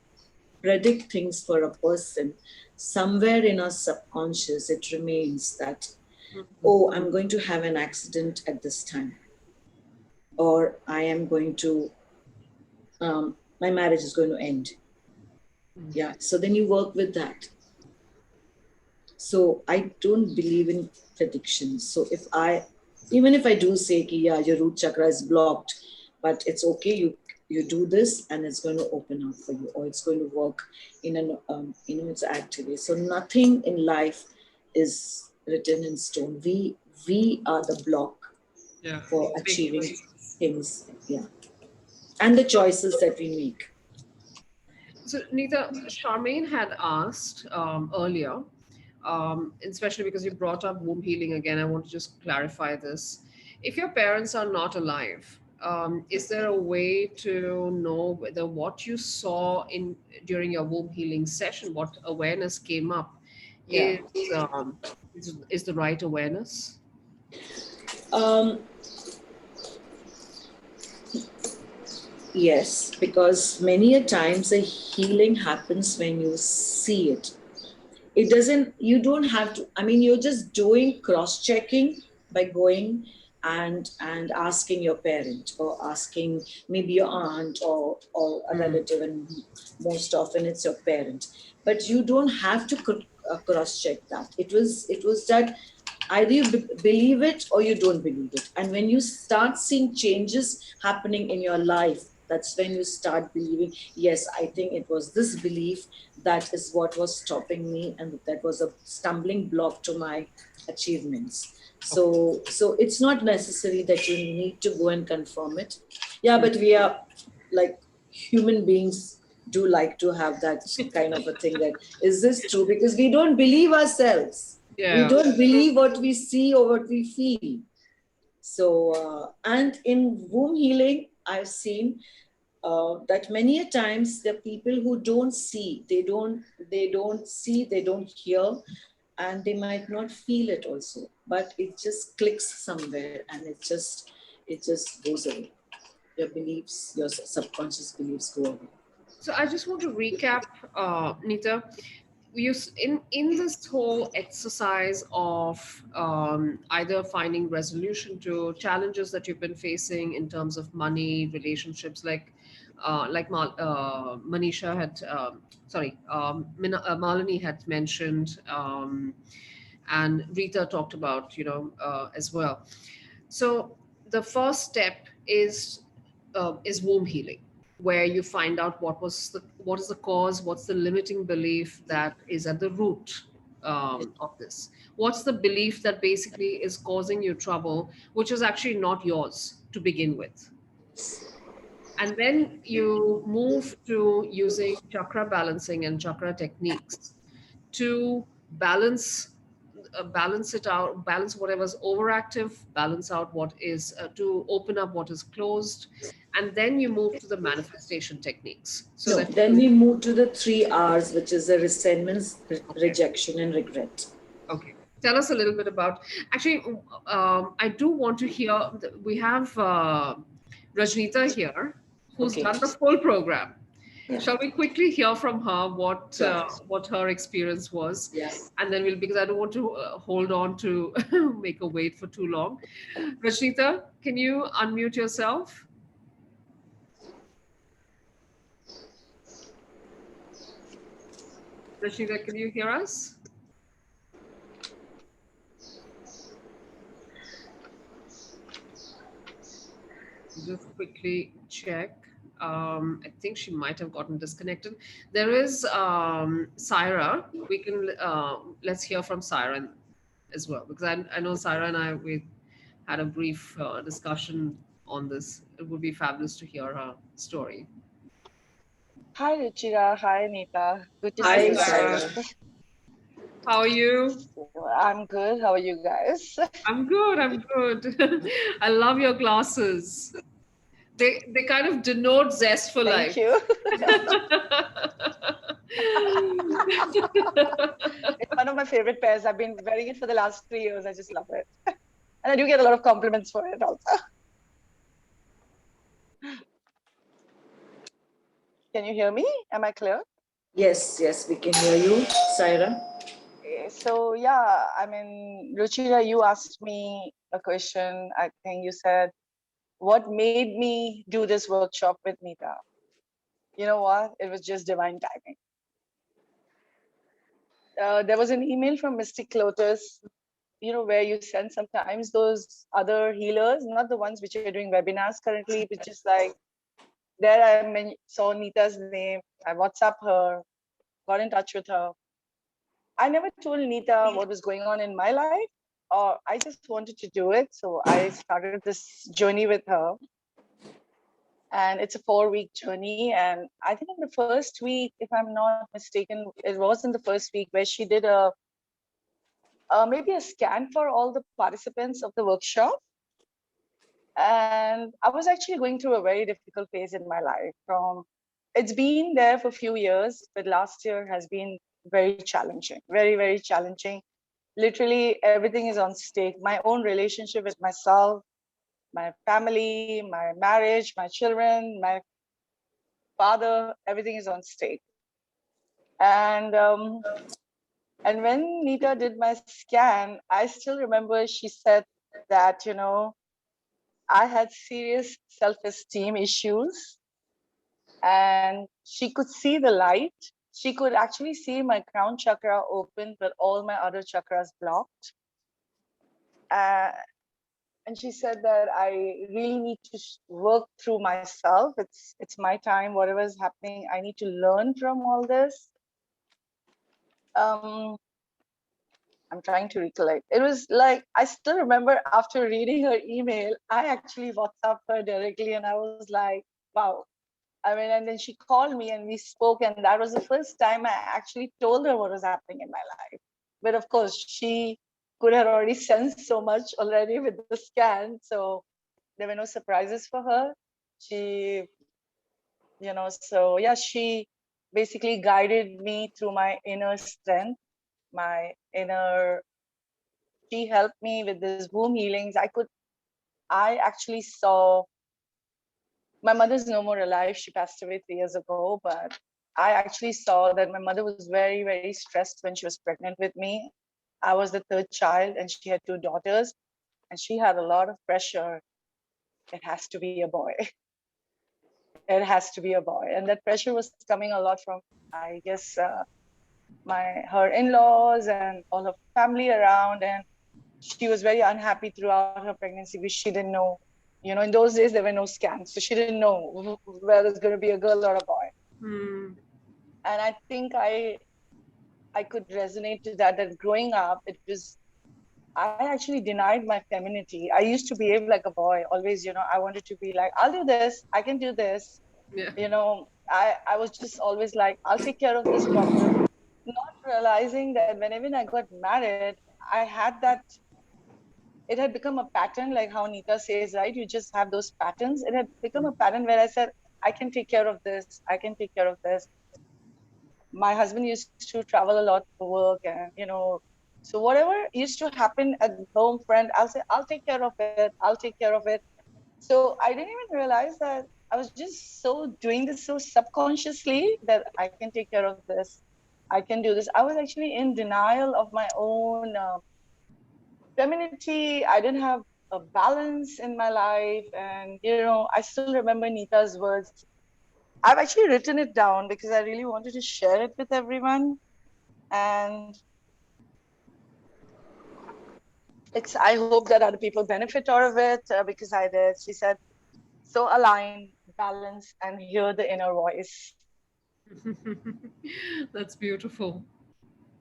predict things for a person, somewhere in our subconscious it remains that, oh, I'm going to have an accident at this time, or I am going to my marriage is going to end. Yeah, so then you work with that. So I don't believe in predictions. So even if I do say, yeah, your root chakra is blocked, but it's okay. You do this, and it's going to open up for you, or it's going to work in an it's activity. So nothing in life is written in stone. We are the block Yeah, for big achieving choices. things. Yeah, and the choices that we make. So, Neeta, Charmaine had asked earlier, especially because you brought up womb healing again. I want to just clarify this. If your parents are not alive, is there a way to know whether what you saw in during your womb healing session, what awareness came up, Yeah. um, is the right awareness? Um, Yes, because many a times a healing happens when you see it. It doesn't, you don't have to, I mean, you're just doing cross-checking by going and asking your parent, or asking maybe your aunt, or a relative, and most often it's your parent. But you don't have to cross-check that. It was that either you believe it or you don't believe it. And when you start seeing changes happening in your life, that's when you start believing, yes, I think it was this belief that is what was stopping me, and that was a stumbling block to my achievements. So it's not necessary that you need to go and confirm it. Yeah, but we are, like, human beings do like to have that kind of a thing, that is this true, because we don't believe ourselves. We Yeah. don't believe what we see or what we feel. So, and in womb healing, I've seen that many a times there are people who don't see, they don't see, they don't hear, and they might not feel it also, but it just clicks somewhere, and it just goes away. Your beliefs, your subconscious beliefs go away. So I just want to recap, Neeta. In this whole exercise of either finding resolution to challenges that you've been facing in terms of money, relationships, Manisha had, Malini had mentioned, and Rita talked about, as well. So the first step is womb healing, where you find out what is the cause, what's the limiting belief that is at the root of this. What's the belief that basically is causing you trouble, which is actually not yours to begin with. And then you move to using chakra balancing and chakra techniques to balance it out, balance whatever's overactive, balance out what is to open up what is closed, and then you move to the manifestation techniques so No, that then you we move to the 3Rs, which is the resentments, okay. rejection, and regret. Okay, tell us a little bit about, actually, I do want to hear, we have Rajnita here who's Okay. done the full program. Yeah. Shall we quickly hear from her Sure. what her experience was, Yes. and then because I don't want to hold on to make her wait for too long. Rashita, can you unmute yourself? Rashita, can you hear us? Just quickly check. I think she might have gotten disconnected. There is Syra. We can let's hear from Syra as well, because I know Syra and we had a brief discussion on this. It would be fabulous to hear her story. Hi Ruchira, hi Neeta. Good to Hi, see Hi, you Syra. guys. Sarah. How are you? I'm good. How are you guys? I'm good. I'm good. I love your glasses. They kind of denote zest for Thank life. you. It's one of my favorite pairs. I've been wearing it for the last 3 years. I just love it. And I do get a lot of compliments for it also. Can you hear me? Am I clear? Yes, yes, we can hear you, Sarah. So yeah, I mean, Ruchira, you asked me a question. I think you said, what made me do this workshop with Neeta? You know what? It was just divine timing. There was an email from Mystic Lotus, where you send sometimes those other healers, not the ones which are doing webinars currently, but just like there saw Neeta's name. I WhatsApp her, got in touch with her. I never told Neeta what was going on in my life, or I just wanted to do it. So I started this journey with her. And it's a 4-week journey. And I think in the first week, if I'm not mistaken, it was in the first week where she did maybe a scan for all the participants of the workshop. And I was actually going through a very difficult phase in my life. It's been there for a few years, but last year has been very challenging, very, very challenging. Literally everything is on stake. My own relationship with myself, my family, my marriage, my children, my father, everything is on stake. And when Neeta did my scan, I still remember she said that, I had serious self-esteem issues, and she could see the light. She could actually see my crown chakra open, but all my other chakras blocked. And she said that I really need to work through myself. It's my time. Whatever is happening, I need to learn from all this. I'm trying to recollect. It was like, I still remember after reading her email, I actually WhatsApped her directly, and I was like, wow. I mean, and then she called me and we spoke, and that was the first time I actually told her what was happening in my life. But of course, she could have already sensed so much already with the scan. So there were no surprises for her. She, so yeah, she basically guided me through my inner strength, my inner, she helped me with this womb healings. I actually saw, my mother's no more alive. She passed away 3 years ago, but I actually saw that my mother was very, very stressed when she was pregnant with me. I was the third child and she had 2 daughters, and she had a lot of pressure. It has to be a boy. It has to be a boy. And that pressure was coming a lot from, I guess, her in-laws and all her family around. And she was very unhappy throughout her pregnancy because she didn't know, in those days there were no scans, so she didn't know whether it's going to be a girl or a boy. And I think I could resonate to that growing up, I actually denied my femininity. I used to behave like a boy always. I wanted to be like, I'll do this, I can do this. Yeah. I was just always like, I'll take care of this problem, not realizing that whenever I got married, I had that, it had become a pattern, like how Neetta says, right? You just have those patterns. It had become a pattern where I said, I can take care of this, I can take care of this. My husband used to travel a lot for work, and so whatever used to happen at home, friend, I'll say, I'll take care of it, I'll take care of it. So I didn't even realize that I was just so doing this so subconsciously that I can take care of this, I can do this. I was actually in denial of my own femininity. I didn't have a balance in my life. And, I still remember Neeta's words. I've actually written it down because I really wanted to share it with everyone. And I hope that other people benefit out of it because I did. She said, so align, balance, and hear the inner voice. That's beautiful.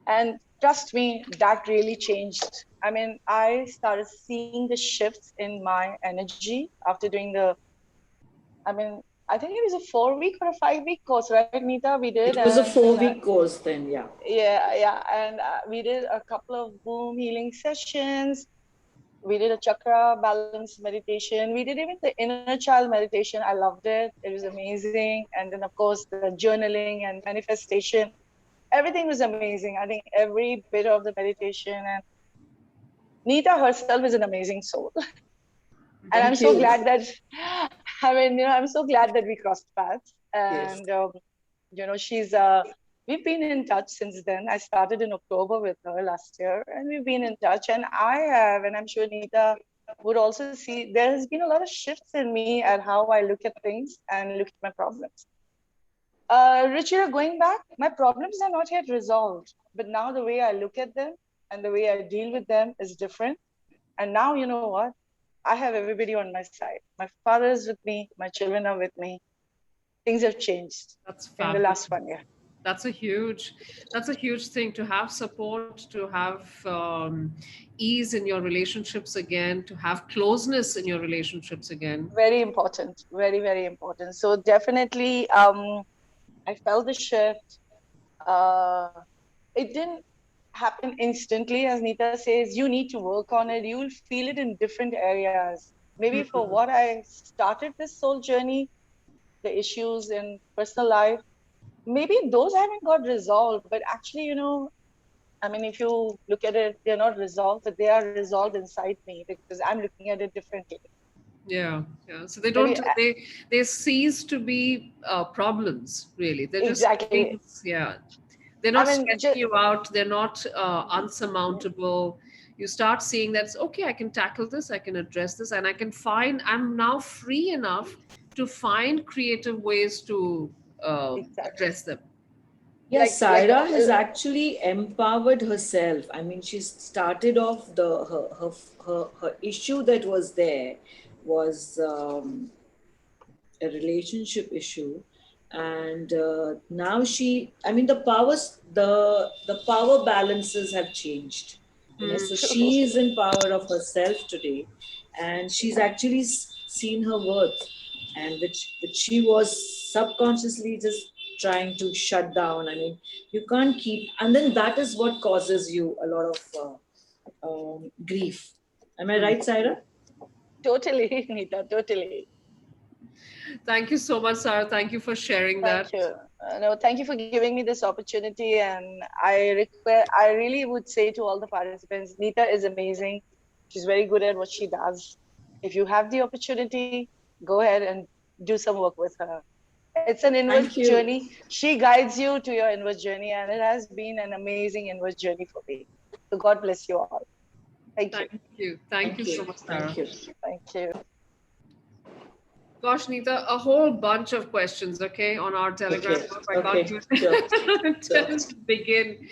And trust me, that really changed. I mean, I started seeing the shifts in my energy after doing I think it was a 4-week or a 5-week course, right, Neetta? We did. It was a 4-week course then, yeah. Yeah. And we did a couple of womb healing sessions. We did a chakra balance meditation. We did even the inner child meditation. I loved it. It was amazing. And then, of course, the journaling and manifestation. Everything was amazing. I think every bit of the meditation. And Neetta herself is an amazing soul. And I'm so glad that, I'm so glad that we crossed paths. And, we've been in touch since then. I started in October with her last year, and we've been in touch. And and I'm sure Neetta would also see, there has been a lot of shifts in me at how I look at things and look at my problems. Ruchira, going back, my problems are not yet resolved, but now the way I look at them and the way I deal with them is different. And now, you know what? I have everybody on my side. My father is with me. My children are with me. Things have changed in the last 1 year. That's a huge thing, to have support, to have ease in your relationships again, to have closeness in your relationships again. Very important. Very, very important. So definitely, I felt the shift. It didn't happen instantly. As Neetta says, you need to work on it. You will feel it in different areas. Maybe for what I started this soul journey, the issues in personal life, maybe those haven't got resolved, but actually, if you look at it, they're not resolved, but they are resolved inside me because I'm looking at it differently. Yeah. So they don't, they cease to be problems, really. They're just things, they're not stressing you out. They're not unsurmountable. You start seeing that's okay, I can tackle this, I can address this, and I'm now free enough to find creative ways to address them. Yes, Saira has actually empowered herself. I mean, she started off her issue that was there was a relationship issue, and now the power balances have changed. So she is in power of herself today, and she's actually seen her worth, and which she was subconsciously just trying to shut down. I mean, you can't keep, and then that is what causes you a lot of grief. Am I right, Saira? Totally, Neeta, totally. Thank you so much, Sarah. Thank you for sharing that. Thank you. No, thank you for giving me this opportunity. And I really would say to all the participants, Neeta is amazing. She's very good at what she does. If you have the opportunity, go ahead and do some work with her. It's an inward Thank you. journey. She guides you to your inward journey, and it has been an amazing inward journey for me. So God bless you all. Thank you. Thank you. Thank you so much, Sarah. Thank you. Thank you. Gosh, Neeta, a whole bunch of questions, okay, on our Telegram Okay. group. I Okay. can't Sure. just begin.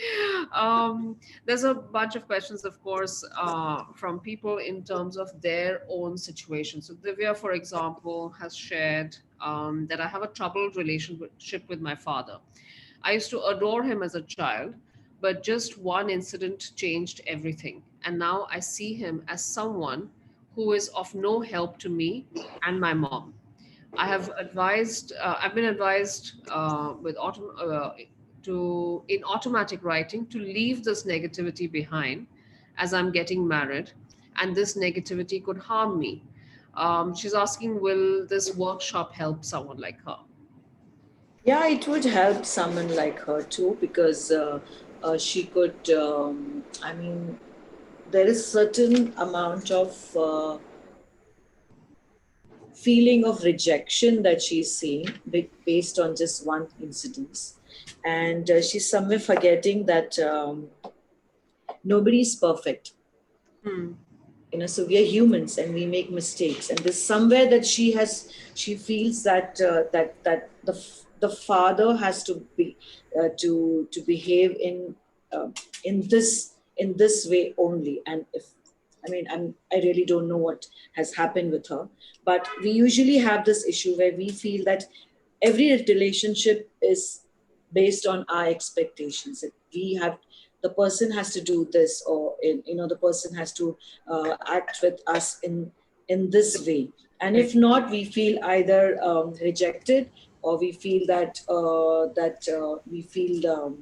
There's a bunch of questions, of course, from people in terms of their own situation. So Divya, for example, has shared that I have a troubled relationship with my father. I used to adore him as a child, but just one incident changed everything. And now I see him as someone who is of no help to me and my mom. I've been advised in automatic writing to leave this negativity behind as I'm getting married, and this negativity could harm me. She's asking, will this workshop help someone like her? Yeah, it would help someone like her too, because she could. I mean, there is certain amount of feeling of rejection that she's seeing based on just one incident, and she's somewhere forgetting that nobody's perfect. Hmm. So we are humans and we make mistakes, and there's somewhere that she feels that the father has to be to behave uh, in this way only. And if I really don't know what has happened with her, but we usually have this issue where we feel that every relationship is based on our expectations. That we have the person has to do this, or the person has to act with us in this way. And if not, we feel either rejected, or we feel that we feel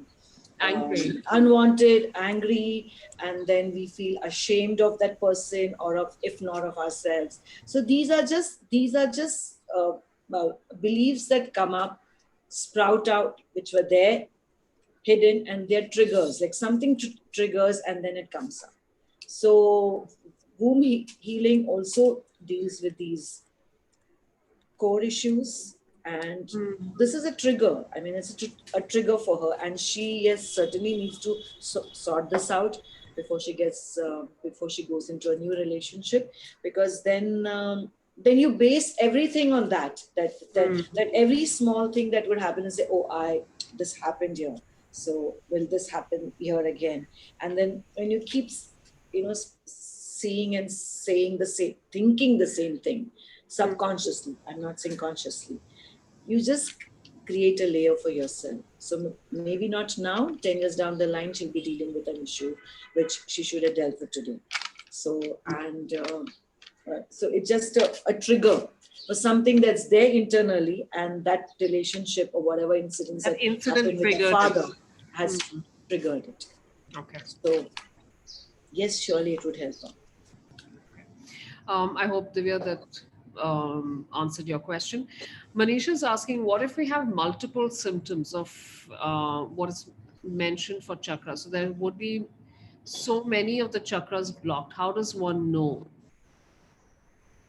Angry. unwanted, angry, and then we feel ashamed of that person, or of, if not, of ourselves. So these are just beliefs that come up, sprout out, which were there hidden, and they're triggers, like something triggers and then it comes up. So womb healing also deals with these core issues, and this is a trigger. It's a trigger for her, and she, yes, certainly needs to sort this out before she goes into a new relationship, because then you base everything on that every small thing that would happen, and say, oh, this happened here, so will this happen here again? And then when you keep seeing and saying the same, thinking the same thing subconsciously, I'm not saying consciously, you just create a layer for yourself. So maybe not now, 10 years down the line, she'll be dealing with an issue which she should have dealt with today. So it's just a trigger for something that's there internally, and that relationship or whatever incidents that happened with the father has triggered it. Okay. So yes, surely it would help her. I hope, Divya, that answered your question. Manisha is asking, what if we have multiple symptoms of what is mentioned for chakras? So there would be so many of the chakras blocked. How does one know?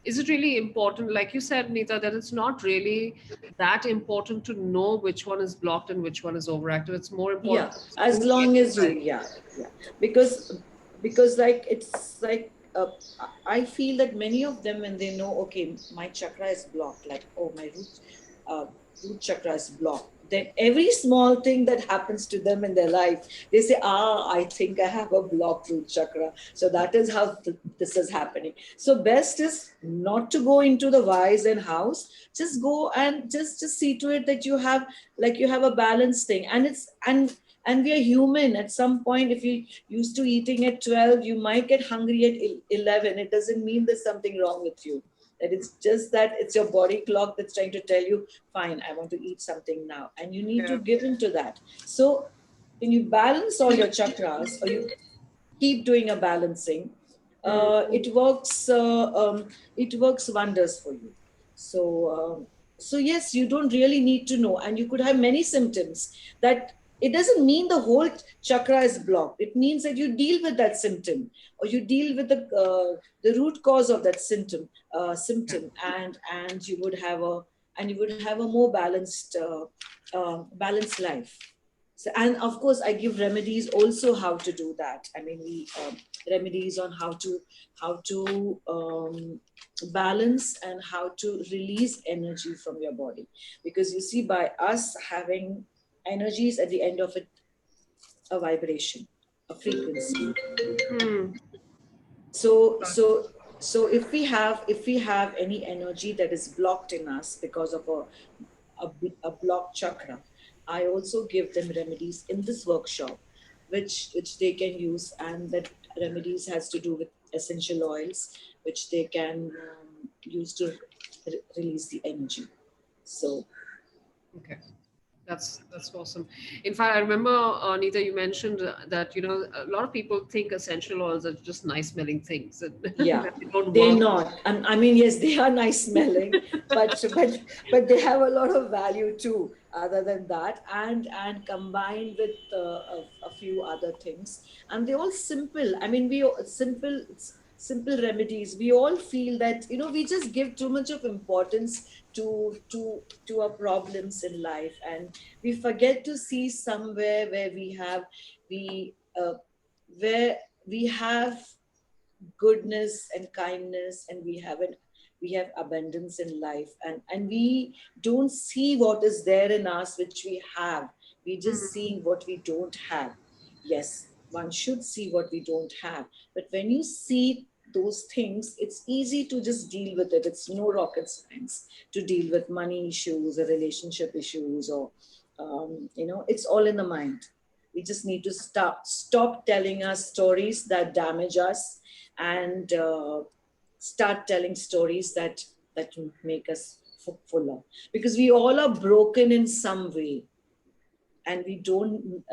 Is it really important, like you said, Neeta, that it's not really that important to know which one is blocked and which one is overactive? It's more important. Yeah, as long as you, yeah, because like it's like I feel that many of them, when they know, okay, my chakra is blocked, like, oh, my root chakra is blocked, then every small thing that happens to them in their life, they say, I think I have a blocked root chakra. So that is how this is happening. So best is not to go into the whys and hows. Just go and just see to it that you have a balanced thing. And we are human. At some point, if you used to eating at 12, you might get hungry at 11. It doesn't mean there's something wrong with you. That it's just that it's your body clock that's trying to tell you, fine, I want to eat something now. And you need to give into that. So when you balance all your chakras, or keep doing a balancing, it works wonders for you. So yes, you don't really need to know, and you could have many symptoms. That it doesn't mean the whole chakra is blocked. It means that you deal with that symptom, or you deal with the root cause of that symptom, and you would have a more balanced life. So, and of course, I give remedies also how to do that. I mean, we remedies on how to balance and how to release energy from your body, because you see, by us having energies at the end of it, a vibration, a frequency. Hmm. So if we have any energy that is blocked in us because of a blocked chakra, I also give them remedies in this workshop, which they can use, and that remedies has to do with essential oils, which they can use to release the energy. So Okay. That's awesome. In fact, I remember, Neeta, you mentioned that a lot of people think essential oils are just nice smelling things that, yeah, that they don't they're work. not. I mean, yes, they are nice smelling, but they have a lot of value too. Other than that, and combined with a few other things, and they're all simple. I mean, simple remedies. We all feel that we just give too much of importance to our problems in life, and we forget to see somewhere we where we have goodness and kindness, and we have abundance in life, and we don't see what is there in us which we have. We just Hmm. seeing what we don't have. Yes, one should see what we don't have, but when you see those things, it's easy to just deal with it. It's no rocket science to deal with money issues or relationship issues, or it's all in the mind. We just need to stop telling us stories that damage us, and start telling stories that make us fuller, because we all are broken in some way, and we don't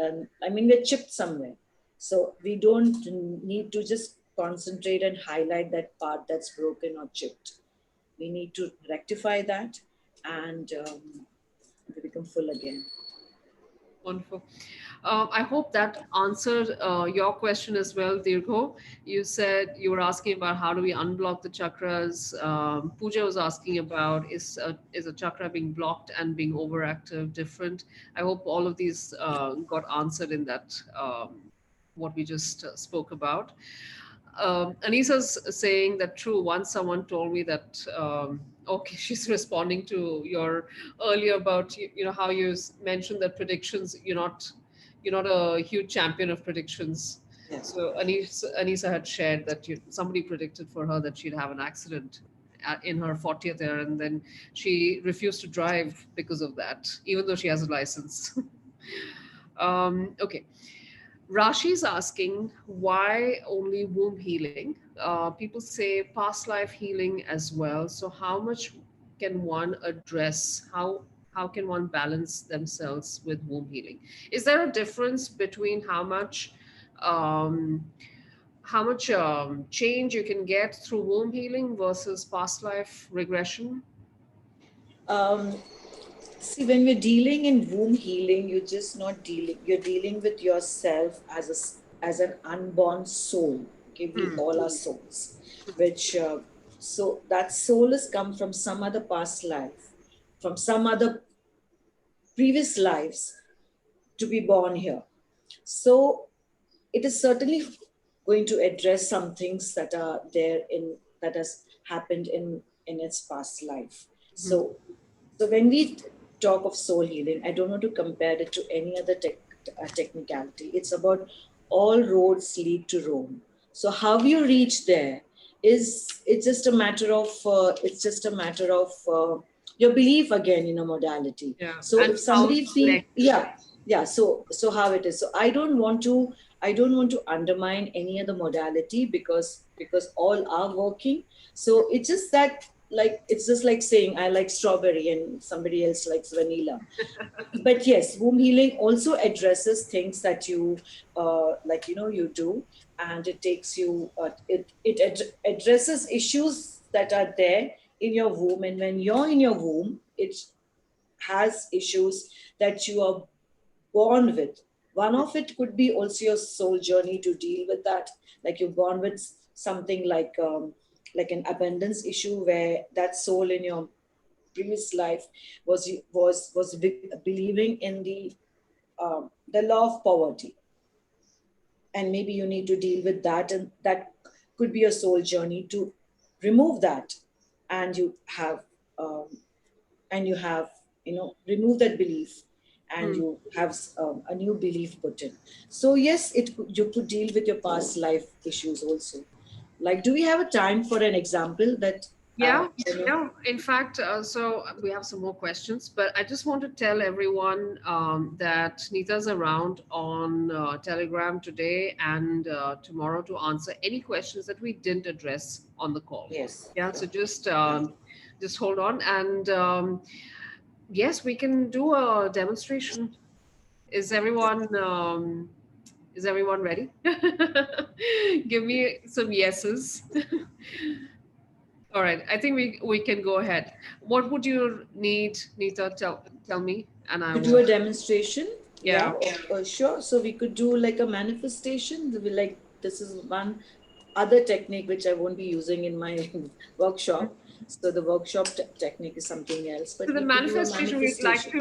I mean, we're chipped somewhere. So we don't need to just concentrate and highlight that part that's broken or chipped. We need to rectify that, and we become full again. Wonderful. I hope that answered your question as well, Dirgo. You said you were asking about how do we unblock the chakras. Pooja was asking about is a chakra being blocked and being overactive different? I hope all of these got answered in that what we just spoke about. Anissa's saying that true. Once someone told me that. Okay, she's responding to your earlier about how you mentioned that predictions. You're not a huge champion of predictions. Yeah. So Anissa had shared that somebody predicted for her that she'd have an accident in her 40th year, and then she refused to drive because of that, even though she has a license. Okay. Rashi's asking why only womb healing. People say past life healing as well. So how much can one address? How can one balance themselves with womb healing? Is there a difference between um, how much change you can get through womb healing versus past life regression? um, See, when we're dealing in womb healing, you're dealing with yourself as an unborn soul. Okay, we Hmm. all are souls, which, so that soul has come from some other past life, from some other previous lives to be born here. So it is certainly going to address some things that are there that has happened in its past life. So when we talk of soul healing, I don't want to compare it to any other technicality. It's about all roads lead to Rome. So how you reach there is it's just a matter of your belief again in a modality. Yeah, So and if how somebody to feel, connect. yeah, so how it is. So I don't want to undermine any other modality, because all are working. So it's just that like, it's just like saying I like strawberry and somebody else likes vanilla. But yes, womb healing also addresses things that you like, you do, and it takes you addresses issues that are there in your womb. And when you're in your womb, it has issues that you are born with. One of it could be also your soul journey to deal with that. Like you're born with something like an abundance issue, where that soul in your previous life was believing in the law of poverty, and maybe you need to deal with that, and that could be a soul journey to remove that, and um, you have remove that belief, and Hmm. you have a new belief put in. So yes, you could deal with your past life issues also. Like, do we have a time for an example that Yeah, you know yeah. In fact, so we have some more questions, but I just want to tell everyone that Neeta's around on Telegram today and tomorrow to answer any questions that we didn't address on the call. yes, Yeah, sure. so just hold on, and yes, we can do a demonstration. Is everyone is everyone ready? Give me some yeses. All right, I think we can go ahead. What would you need, Neeta? Tell me, and I To do will. a demonstration, yeah, Yeah. sure. So we could do like a manifestation. Like, this is one other technique which I won't be using in my workshop. So the workshop technique is something else, So but the we could do a manifestation, we'd like manifestation.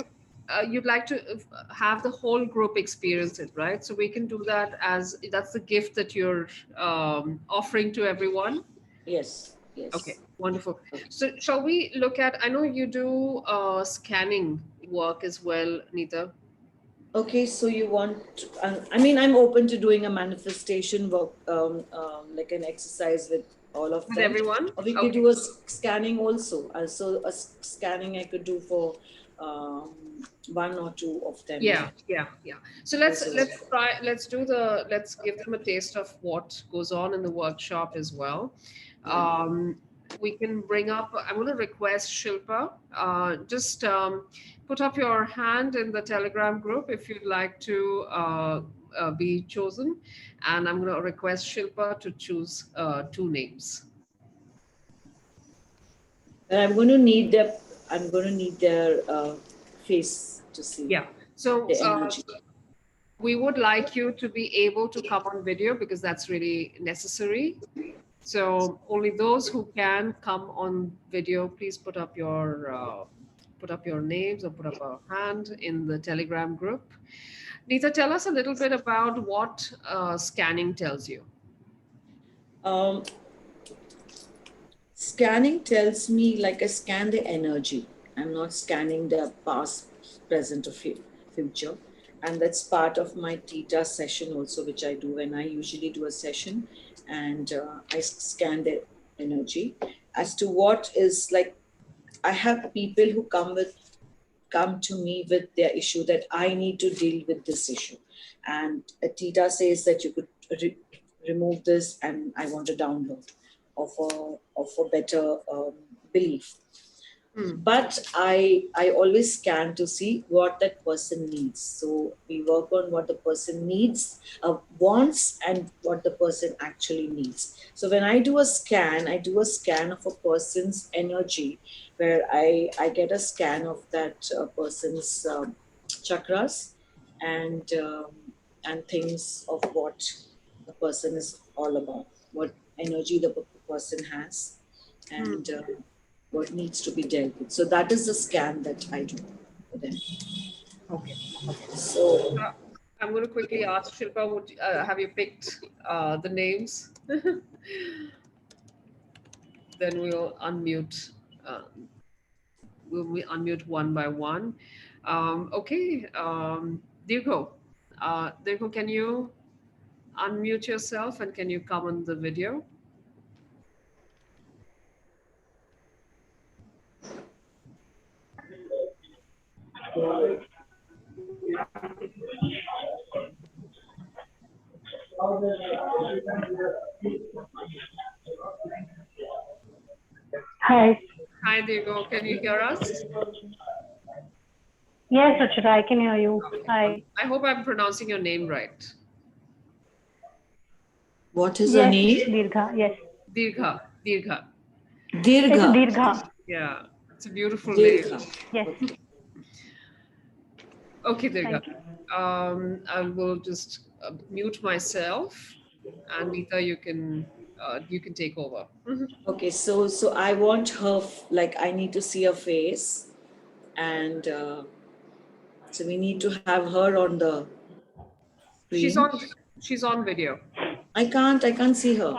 to, you'd like to have the whole group experience it, right? So we can do that as that's the gift that you're offering to everyone. Yes, Okay, yes. wonderful. Okay. So shall we look at? I know you do scanning work as well, Neeta. Okay, so you want, I mean, I'm open to doing a manifestation work, like an exercise with all of With them. everyone. Or we could Okay. do a scanning also. Also, scanning I could do for one or two of them. Yeah, Yeah. yeah, yeah. So Also, let's give them a taste of what goes on in the workshop as well. yeah. Um, we can bring up. I'm going to request Shilpa. Just put up your hand in the Telegram group if you'd like to be chosen, and I'm going to request Shilpa to choose two names. And I'm going to need their face to see Yeah. So the energy. we would like you to be able to come on video because that's really necessary. So only those who can come on video, please put up your names or put up a hand in the Telegram group. Neeta, tell us a little bit about what scanning tells you. Um, Scanning tells me, like, I scan the energy. I'm not scanning the past, present, or future. And that's part of my Theta session also, which I do when I usually do a session, and I scan the energy as to what is like. I have people who come to me with their issue that I need to deal with this issue, and Theta says that you could remove this, and I want a download of a better belief. Hmm. But I always scan to see what that person needs. So we work on what the person needs, wants, and what the person actually needs. So when I do a scan of a person's energy, where I get a scan of that person's chakras, and things of what the person is all about, what energy the person has, Hmm. and what needs to be dealt with. So that is the scan that I do for them. Okay. Okay. So Uh, I'm going to quickly ask Shilpa, have you picked the names? Then we'll unmute. Uh, we unmute one by one. Okay, Dirgo. Dirgo, can you unmute yourself and can you come on the video? Hi. Hi, Dirgo. Can you hear us? Yes, Ruchita, I can hear you. Okay. Hi. I hope I'm pronouncing your name right. What is her Yes, name? Dirgha. Yes. Dirgha. Dirgha. It's Dirgha. Dirgha. Yeah. It's a beautiful name. Dirgha. Yes. Okay. Okay, Dirgha. Thank you. I will just mute myself, and Neeta, you can take over. Mhm. Okay. So I want her. Like I need to see her face, and so we need to have her on the She's screen. on. She's on video. I can't. I can't see her.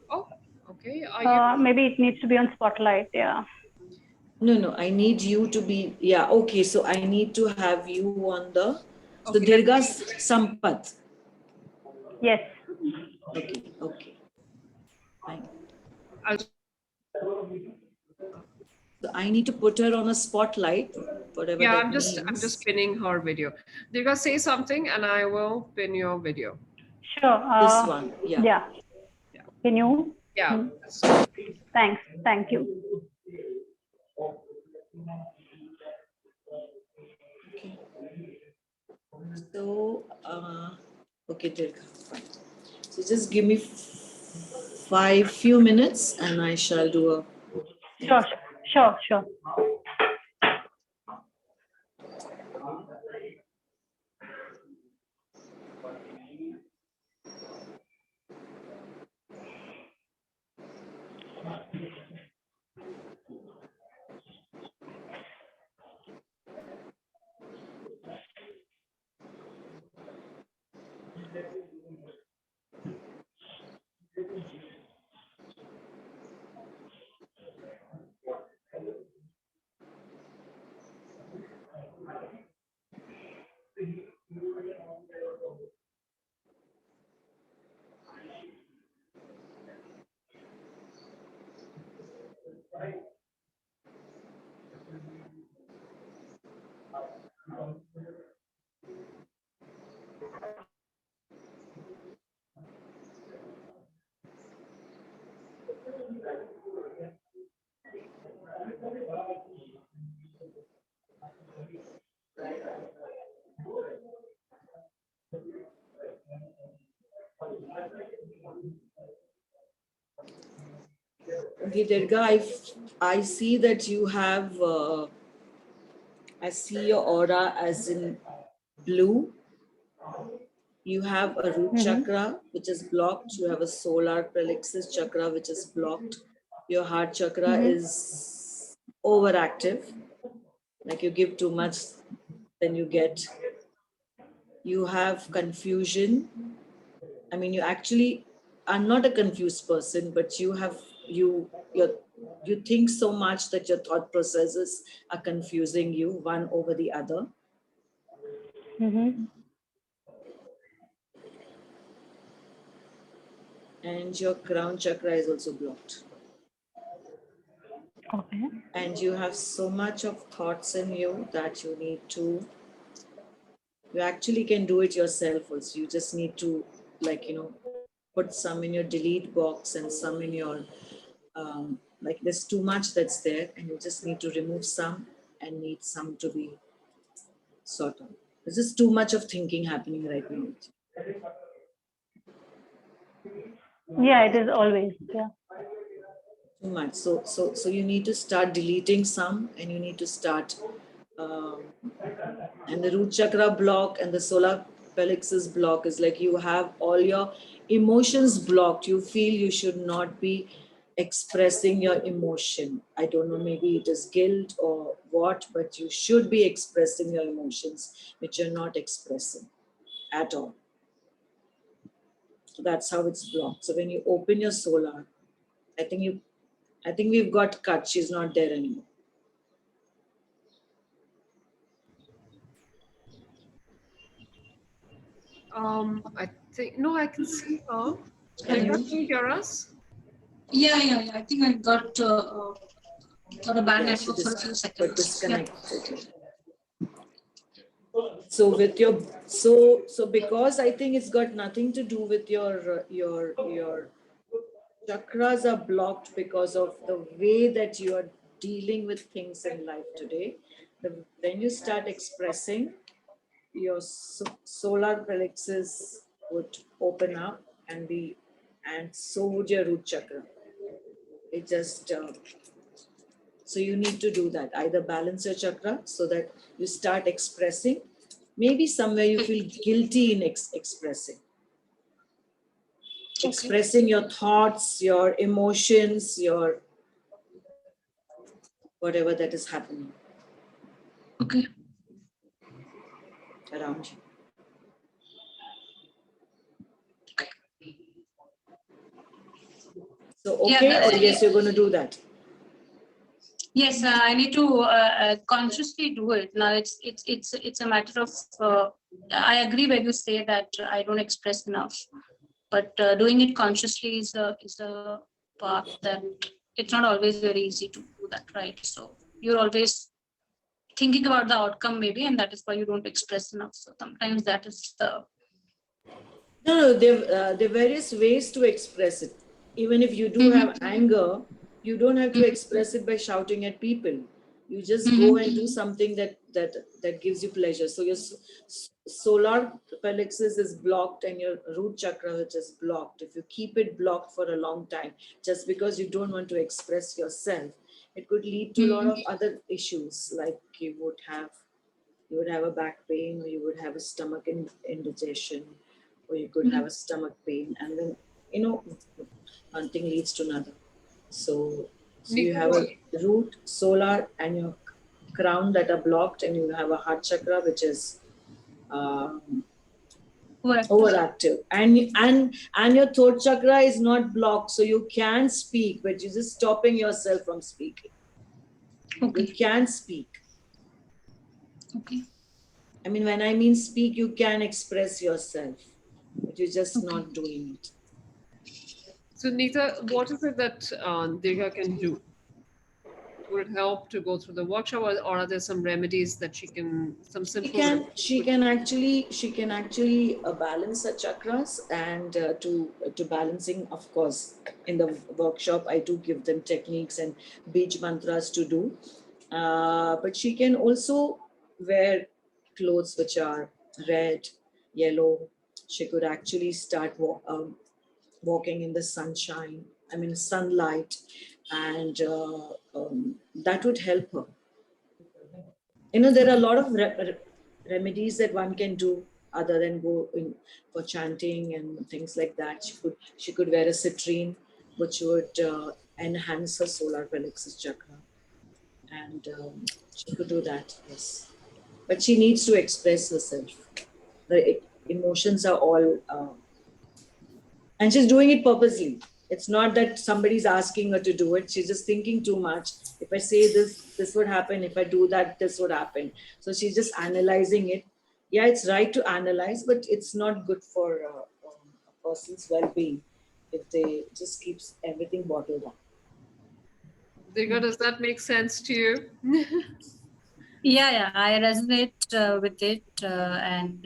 Oh, okay. Are you? Maybe it needs to be on spotlight. Yeah. No, no. I need you to be. Yeah. Okay. So I need to have you on the. So Okay. Dirga's Sampath. Yes. Okay. Okay. Fine. I'll, So I need to put her on a spotlight, whatever yeah, that I'm means. just pinning her video. Dirgha, say something, and I will pin your video. Sure. This one. Yeah. Yeah. Yeah. Can you? Yeah. Thanks. Thank you. Okay. So, okay, Dirga, fine. So just give me few minutes and I shall do a. Sure. Sure. Sure. Okay, Dirga, I see that you have, I see your aura as in blue. You have a root chakra, which is blocked. You have a solar plexus chakra, which is blocked. Your heart chakra is overactive. Like you give too much, then you get. You have confusion. I mean, you actually are not a confused person, but you think so much that your thought processes are confusing you one over the other. Mm-hmm. And your crown chakra is also blocked. Okay. And you have so much of thoughts in you that you actually can do it yourself also. You just need to, like, put some in your delete box and some in your, like there's too much that's there and you just need to remove some and need some to be sorted. There's just too much of thinking happening right now. Yeah, it is always. Yeah. Too much. So you need to start deleting some and you need to start, and the root chakra block and the solar plexus block is like you have all your emotions blocked. You feel you should not be expressing your emotion. I don't know, maybe it is guilt or what, but you should be expressing your emotions, which you're not expressing at all. So that's how it's blocked. So when you open your solar, I think we've got cut. She's not there anymore. I think no, I can see her. Dirgha, can you hear us? Yeah. I think I got a bad Yeah, she network for a few got seconds. disconnected. So with your so because I think it's got nothing to do with your chakras are blocked because of the way that you are dealing with things in life today, when you start expressing, your solar plexus would open up and so would your root chakra. It just so you need to do that. Either balance your chakra so that you start expressing. Maybe somewhere you feel guilty in expressing. Expressing your thoughts, your emotions, your whatever that is happening Okay. around you. So okay, Yeah, or yes, you're going to do that. Yes, I need to consciously do it. Now it's a matter of. I agree when you say that I don't express enough, but doing it consciously is a path that it's not always very easy to do that, right? So you're always thinking about the outcome, maybe, and that is why you don't express enough. So sometimes that is the. No, there are various ways to express it. Even if you do have anger, you don't have to express it by shouting at people. You just go and do something that gives you pleasure. So your solar plexus is blocked and your root chakra which is blocked. If you keep it blocked for a long time, just because you don't want to express yourself, it could lead to a lot of other issues, like you would have a back pain, or you would have a stomach indigestion, or you could have a stomach pain, and then one thing leads to another. So you have a root, solar, and your crown that are blocked, and you have a heart chakra which is overactive, and your throat chakra is not blocked, so you can speak, but you're just stopping yourself from speaking. Okay. You can speak. Okay. I mean, when I mean speak, you can express yourself, but you're just not doing it. So Neetta, what is it that Dirga can do? Would it help to go through the workshop, or are there some remedies that she can, some simple She can actually balance her chakras, and to balancing, of course, in the workshop I do give them techniques and beach mantras to do, but she can also wear clothes which are red, yellow. She could actually start walking in the sunshine, I mean sunlight, and that would help her. There are a lot of remedies that one can do other than go in for chanting and things like that. She could wear a citrine, which would enhance her solar plexus chakra, and she could do that. Yes, but she needs to express herself. The emotions are all, and she's doing it purposely. It's not that somebody's asking her to do it. She's just thinking too much. If I say this would happen. If I do that, this would happen. So she's just analyzing it. Yeah, it's right to analyze, but it's not good for a person's well-being if they just keeps everything bottled up. Dirga, does that make sense to you? Yeah, I resonate with it, and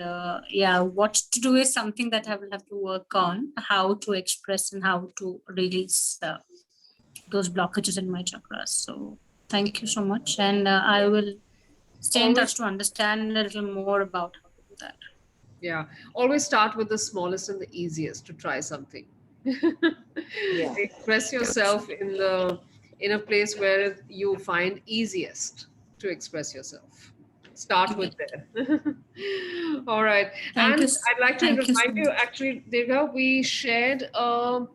what to do is something that I will have to work on, how to express and how to release those blockages in my chakras. So thank you so much, and I will stay in touch to understand a little more about how to do that. Yeah, always start with the smallest and the easiest to try something. Yeah. Express yourself in a place where you find easiest to express yourself. Start with there. All right. Thank you. I'd like to remind you, actually, Dirga, we shared a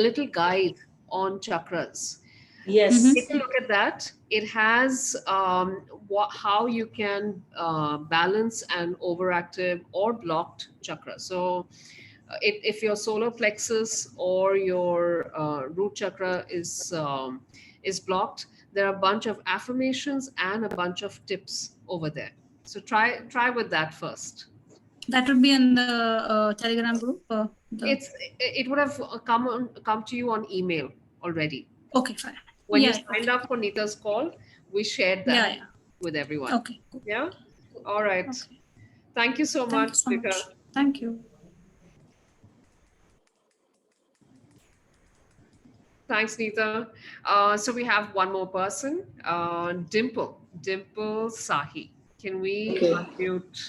little guide on chakras. Yes. Take a look at that. It has how you can balance an overactive or blocked chakra. So, if your solar plexus or your root chakra is blocked, there are a bunch of affirmations and a bunch of tips over there. So try with that first. That would be in the Telegram group. It would have come to you on email already. Okay, fine. When you signed up for Neeta's call, we shared that with everyone. Okay. Yeah. All right. Okay. Thank you so much, Dirga. Thank you. Thanks, Neeta. So we have one more person, Dimple. Dimple Sahi. Can we Okay. unmute?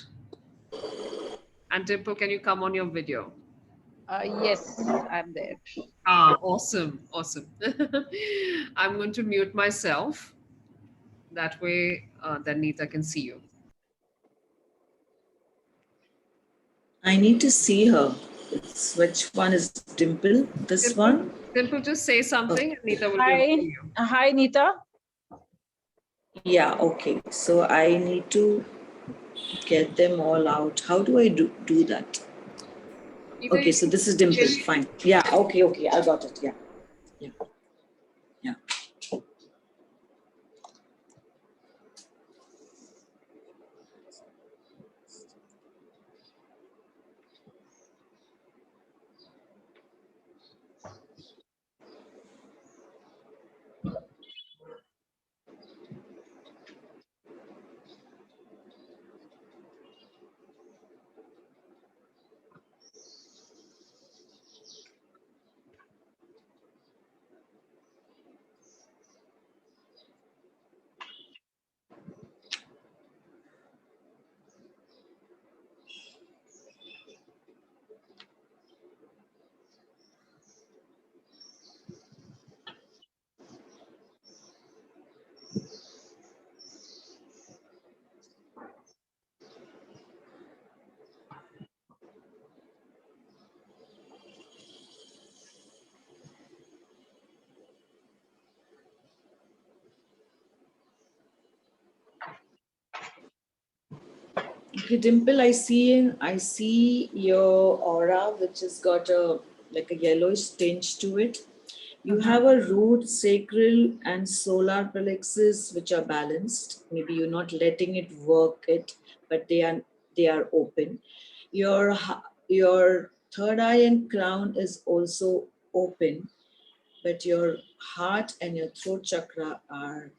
And Dimple, can you come on your video? Yes, I'm there. Ah, awesome, awesome. I'm going to mute myself. That way, then Neeta can see you. I need to see her. Which one is Dimple? This Dimple, one? Dimple, just say something, and Neeta will be able to Hi, see you. hi, Neeta. Yeah, okay. So I need to get them all out. How do I do that? Neeta, Okay, you so can this is Dimple. share. Fine. Yeah, okay. I got it. Yeah. Okay, Dimple, I see your aura, which has got a like a yellowish tinge to it. You have a root, sacral, and solar plexus which are balanced. Maybe you're not letting it work but they are open. Your third eye and crown is also open, but your heart and your throat chakra are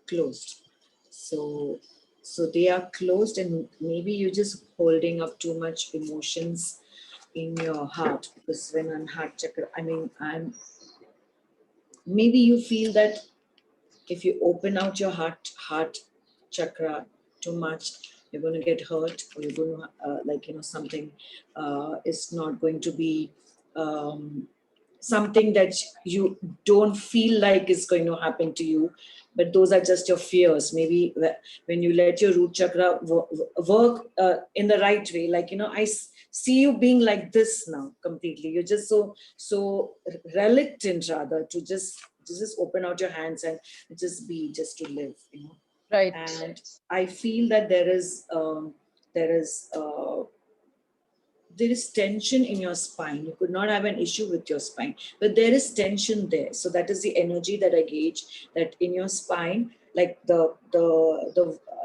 closed. So they are closed, and maybe you're just holding up too much emotions in your heart, because when I'm heart chakra, maybe you feel that if you open out your heart chakra too much, you're going to get hurt, or you're going to something is not going to be something that you don't feel like is going to happen to you, but those are just your fears. Maybe when you let your root chakra work in the right way, see you being like this now completely. You're just so reluctant rather to just open out your hands and just to live, Right. And I feel that there is tension in your spine. You could not have an issue with your spine, but there is tension there. So that is the energy that I gauge, that in your spine, like the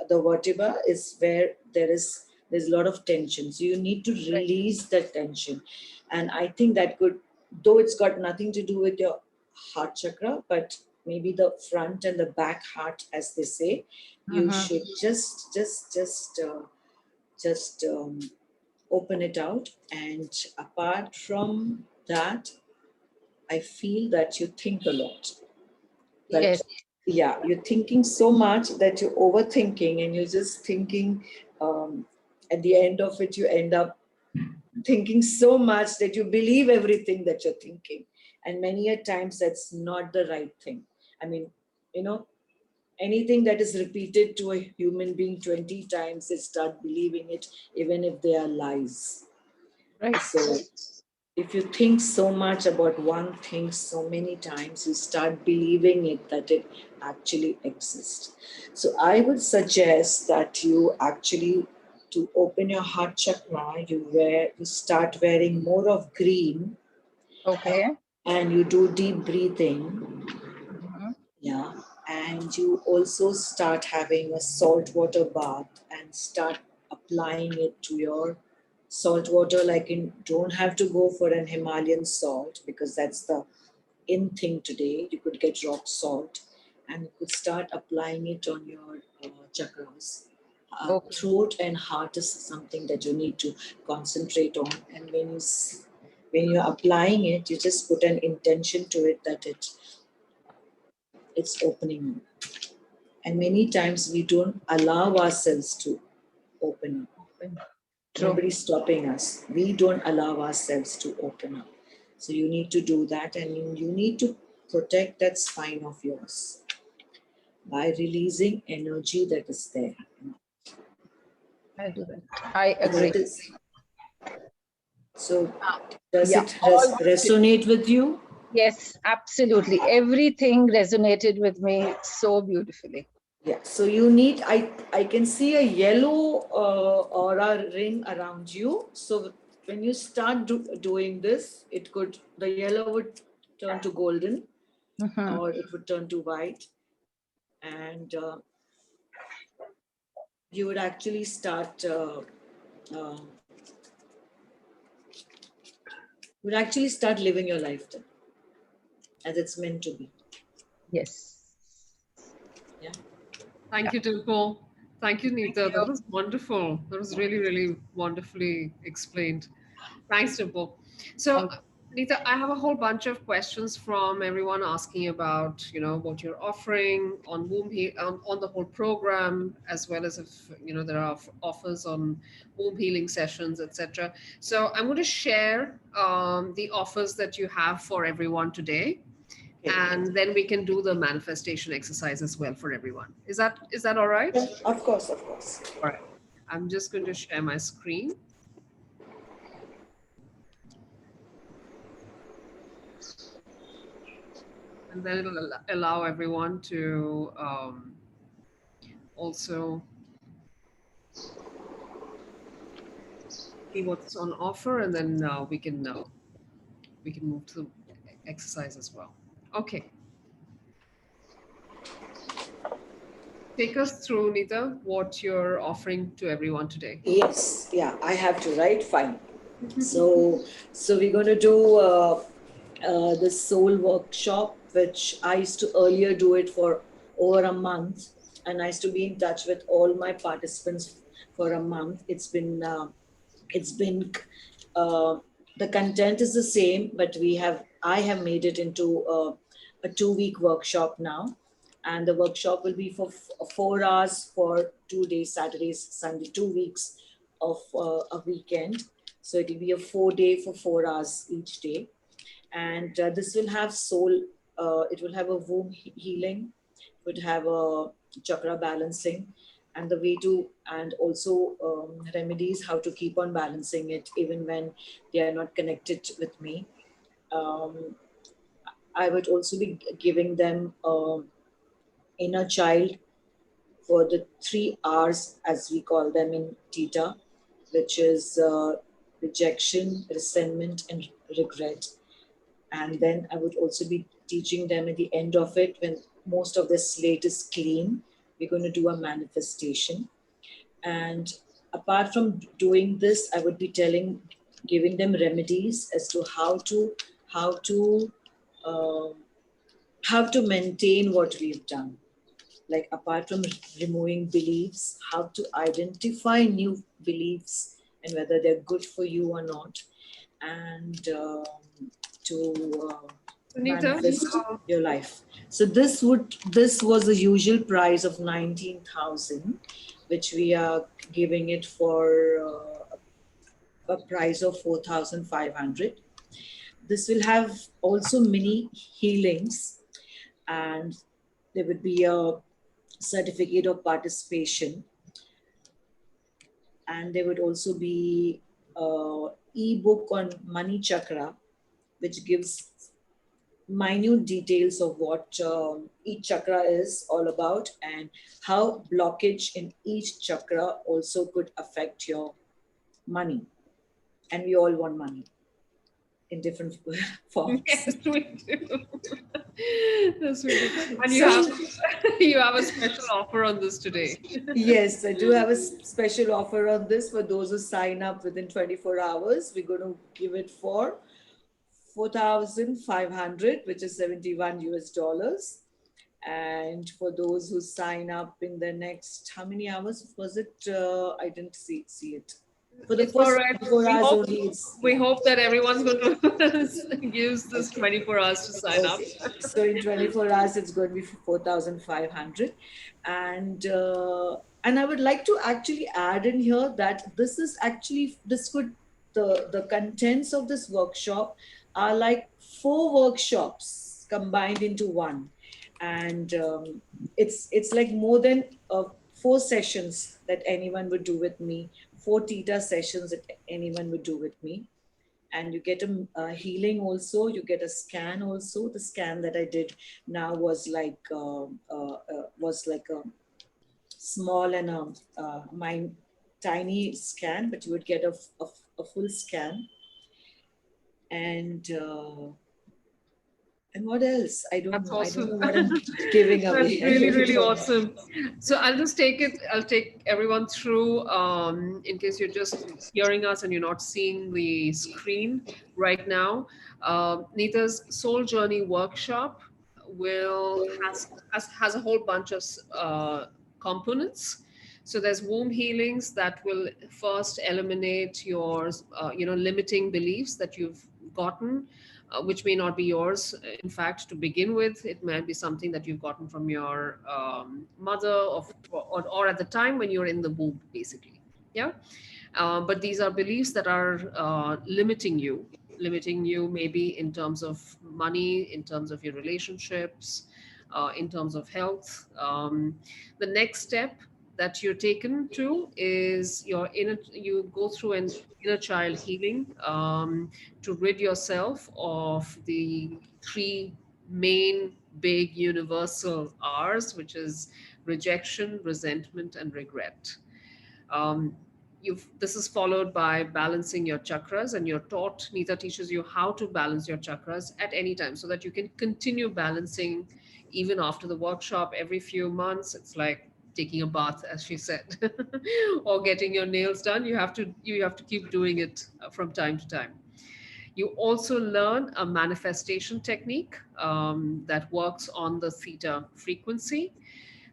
vertebra is where there's a lot of tension. So you need to release that tension. And I think that could, though it's got nothing to do with your heart chakra, but maybe the front and the back heart, as they say, you should just open it out. And apart from that, I feel that you think a lot. Yes. Yeah, you're thinking so much that you're overthinking, and you're just thinking, at the end of it, you end up thinking so much that you believe everything that you're thinking. And many a times that's not the right thing. I mean, anything that is repeated to a human being 20 times, they start believing it, even if they are lies. Right. So if you think so much about one thing so many times, you start believing it, that it actually exists. So I would suggest that you actually, to open your heart chakra, you start wearing more of green. Okay. And you do deep breathing. Yeah. And you also start having a saltwater bath and start applying it to your salt water. Don't have to go for an Himalayan salt, because that's the in thing today. You could get rock salt, and you could start applying it on your chakras. Throat and heart is something that you need to concentrate on. And when you When you're applying it, you just put an intention to it that it's opening up. And many times we don't allow ourselves to open up. True. Nobody's stopping us. We don't allow ourselves to open up. So you need to do that, and you need to protect that spine of yours by releasing energy that is there. I do that. I agree. That is, so does Yeah, it all resonate with you? yes, absolutely. Everything resonated with me so beautifully. Yeah, so you need, I can see a yellow aura ring around you. So when you start doing this, the yellow would turn to golden, or it would turn to white. And you would actually start, living your life then, as it's meant to be. Yes. Yeah. Thank you, Tilko. Thank you, Neeta. That was wonderful. That was really, really wonderfully explained. Thanks, Dimple. So, Neeta, I have a whole bunch of questions from everyone asking about, what you're offering on on the whole program, as well as if, there are offers on womb healing sessions, etc. So I'm going to share the offers that you have for everyone today. Okay. And then we can do the manifestation exercise as well for everyone. Is that all right? Yeah, of course, of course. All right. I'm just going to share my screen. And then it'll allow everyone to also see what's on offer, and then we can move to the exercise as well. Okay. Take us through, Neeta, what you're offering to everyone today. Yes, yeah, I have to, right? Fine. So we're going to do the soul workshop, which I used to earlier do it for over a month, and I used to be in touch with all my participants for a month. It's been the content is the same, but I have made it into a 2-week workshop now, and the workshop will be for 4 hours for 2 days, Saturdays, Sunday, 2 weeks of a weekend. So it will be a 4-day for 4 hours each day. And this will have it will have a womb healing, it would have a chakra balancing, and and also remedies how to keep on balancing it even when they are not connected with me. I would also be giving them inner child for the 3 R's, as we call them in Theta, which is rejection, resentment, and regret. And then I would also be teaching them at the end of it, when most of the slate is clean, we're going to do a manifestation. And apart from doing this, I would be giving them remedies as to how to maintain what we've done. Like, apart from removing beliefs, how to identify new beliefs and whether they're good for you or not, and to manifest your life. So this was the usual price of 19,000, which we are giving it for a price of 4,500. This will have also mini healings, and there would be a certificate of participation, and there would also be an ebook on money chakra, which gives minute details of what each chakra is all about, and how blockage in each chakra also could affect your money. And we all want money in different forms. Yes, we do. That's really good. And you have a special offer on this today. Yes, I do have a special offer on this for those who sign up within 24 hours. We're going to give it for 4,500, which is $71. And for those who sign up in the next, how many hours was it? I didn't see it. For the It's all first right. 24 We hours hope only, it's, we yeah. hope that everyone's going to use this Okay. 24 hours to sign up. Okay. So in 24 hours, it's going to be 4,500. And I would like to actually add in here that this is actually, the contents of this workshop are like 4 workshops combined into one. And it's like more than 4 sessions that anyone would do with me, 4 Theta sessions that anyone would do with me. And you get a healing also, you get a scan also. The scan that I did now was like a small and a tiny scan, but you would get a full scan. And what else? I don't That's know. I don't awesome. know what I'm giving That's away. I really, really really don't know. awesome. So I'll take everyone through, in case you're just hearing us and you're not seeing the screen right now. Neeta's Soul Journey workshop has a whole bunch of components. So there's womb healings that will first eliminate your, limiting beliefs that you've gotten, which may not be yours. In fact, to begin with, it might be something that you've gotten from your mother, or at the time when you're in the womb, basically. Yeah. But these are beliefs that are limiting you maybe in terms of money, in terms of your relationships, in terms of health. The next step that you're taken to is you go through an inner child healing, to rid yourself of the three main big universal R's, which is rejection, resentment, and regret. um, this is followed by balancing your chakras, and you're taught, Neeta teaches you how to balance your chakras at any time so that you can continue balancing even after the workshop. Every few months, it's like taking a bath, as she said, or getting your nails done. You have to keep doing it from time to time. You also learn a manifestation technique that works on the theta frequency.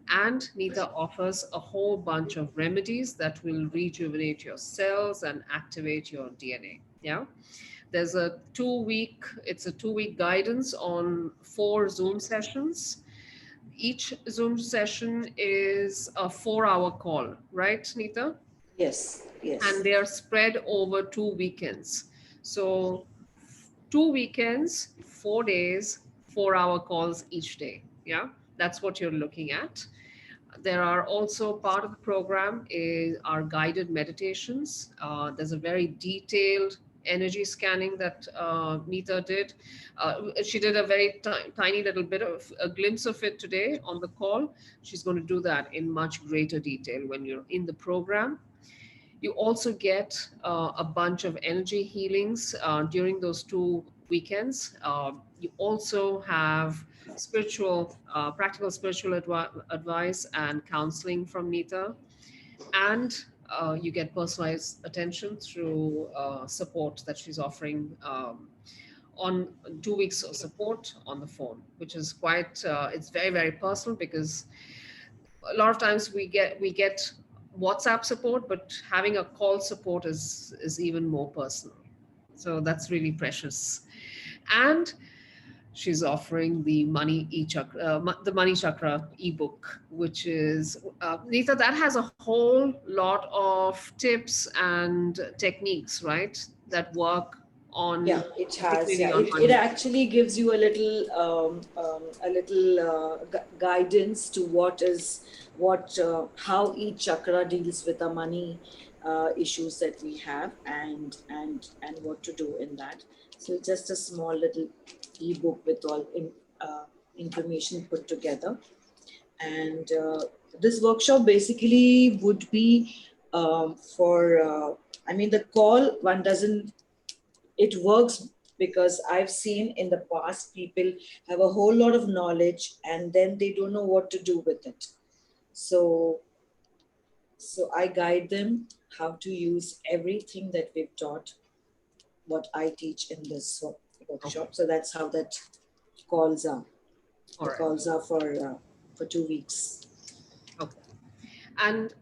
And Neeta offers a whole bunch of remedies that will rejuvenate your cells and activate your DNA. Yeah. It's a 2 week guidance on 4 Zoom sessions. Each Zoom session is a 4 hour call, right, Neeta? Yes, And yes. they are spread over 2 weekends. So 2 weekends, 4 days, 4 hour calls each day. Yeah. That's what you're looking at. There are also part of the program is our guided meditations. There's a very detailed energy scanning that Neeta did. She did a very tiny little bit of a glimpse of it today on the call. She's going to do that in much greater detail when you're in the program. You also get a bunch of energy healings during those 2 weekends. You also have practical spiritual advice and counseling from Neeta. And you get personalized attention through support that she's offering, on 2 weeks of support on the phone, which is it's very, very personal, because a lot of times we get WhatsApp support, but having a call support is even more personal. So that's really precious. And she's offering the Money Chakra ebook, which is Neeta, that has a whole lot of tips and techniques, right? That work Yeah, on it has. integrating Yeah, our it money. actually gives you a little guidance to how each chakra deals with the money issues that we have, and what to do in that. So it's just a small little ebook with all information put together. And this workshop basically would be for. I mean, the call one doesn't, it works because I've seen in the past people have a whole lot of knowledge and then they don't know what to do with it. So I guide them how to use everything that we've taught, what I teach in this Okay. workshop. So that's how that calls are. All The right. calls are for 2 weeks. Okay. And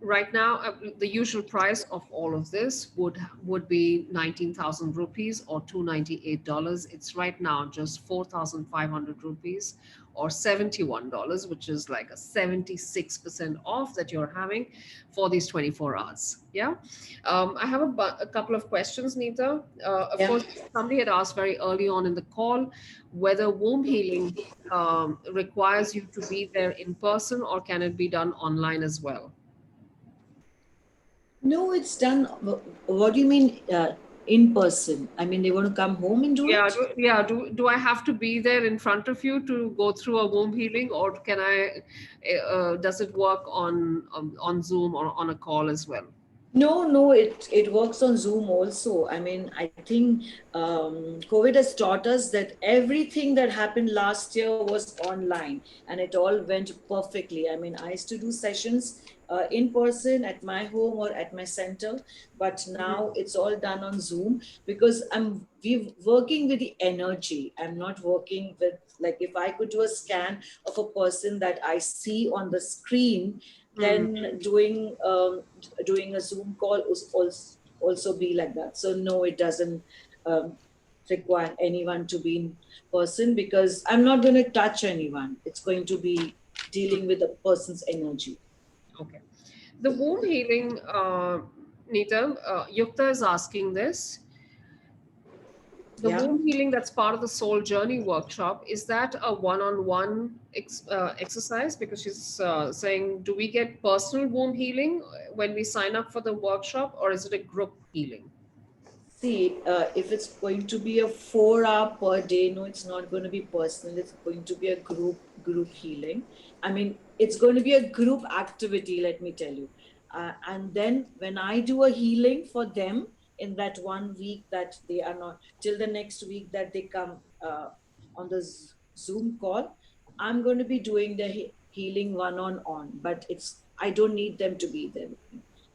right now, the usual price of all of this would be 19,000 rupees or $298. It's right now just 4,500 rupees or $71, which is like a 76% off that you're having for these 24 hours. Yeah. I have a couple of questions, Neeta. Of Yeah. course, somebody had asked very early on in the call whether womb healing requires you to be there in person or can it be done online as well? No, it's done. What do you mean in person? I mean, they want to come home and do Yeah, it? do I have to be there in front of you to go through a womb healing, or can I? Does it work on Zoom or on a call as well? No, it works on Zoom also. I mean, I think COVID has taught us that everything that happened last year was online and it all went perfectly. I mean, I used to do sessions in person at my home or at my center, but now it's all done on Zoom because we're working with the energy. I'm not working with, like, if I could do a scan of a person that I see on the screen, then doing a Zoom call also be like that. So no, it doesn't require anyone to be in person because I'm not going to touch anyone. It's going to be dealing with a person's energy. Okay. The womb healing, Neeta, Yukta is asking this. The Yeah. womb healing that's part of the soul journey workshop, is that a one-on-one exercise? Because she's saying, do we get personal womb healing when we sign up for the workshop, or is it a group healing? See, if it's going to be a 4 hour per day, no, it's not going to be personal. It's going to be a group healing. I mean, it's going to be a group activity, let me tell you. And then when I do a healing for them in that 1 week that they are not, till the next week that they come on the Zoom call, I'm going to be doing the healing one-on-one, but I don't need them to be there.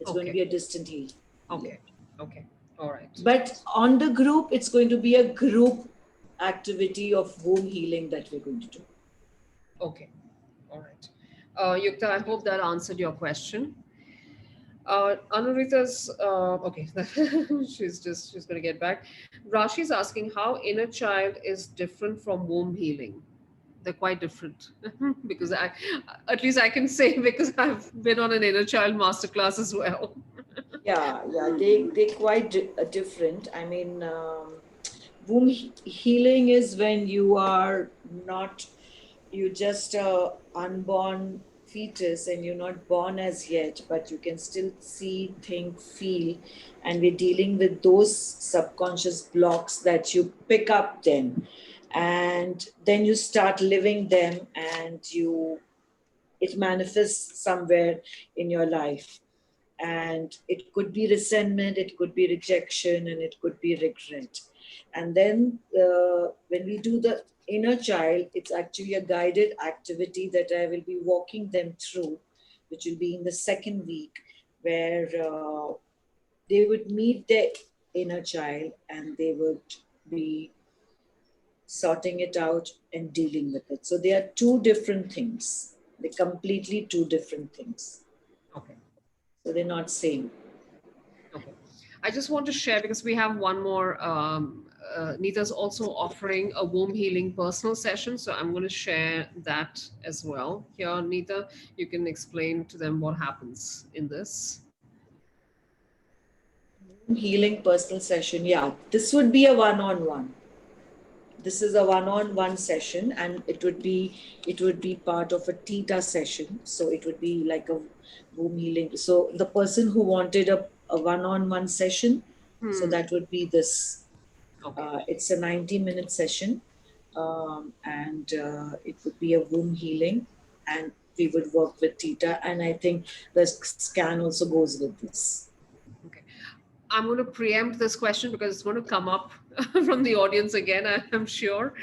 It's going to be a distant healing. Okay. Okay. All right. But on the group, it's going to be a group activity of womb healing that we're going to do. Okay. All right. Yukta, I hope that answered your question. Anurita's okay. she's going to get back. Rashi's asking how inner child is different from womb healing. They're quite different because at least I can say because I've been on an inner child masterclass as well. Yeah, they quite different. I mean, womb healing is when you are not, you just unborn fetus and you're not born as yet, but you can still see, think, feel, and we're dealing with those subconscious blocks that you pick up then, and then you start living them, and it manifests somewhere in your life. And it could be resentment, it could be rejection, and it could be regret. And then when we do the inner child, it's actually a guided activity that I will be walking them through, which will be in the second week, where they would meet their inner child and they would be sorting it out and dealing with it. So they are two different things. They're completely two different things. Okay. So they're not same. Okay. I just want to share because we have one more. Neeta's also offering a womb healing personal session. So I'm going to share that as well. Here, Neeta, you can explain to them what happens in this. Healing personal session. Yeah, this would be a one-on-one. This is a one-on-one session, and it would be part of a Theta session. So it would be like a womb healing. So the person who wanted a one-on-one session, so that would be this. Okay. It's a 90-minute session, and it would be a womb healing, and we would work with Theta. And I think the scan also goes with this. Okay. I'm going to preempt this question because it's going to come up from the audience again, I'm sure.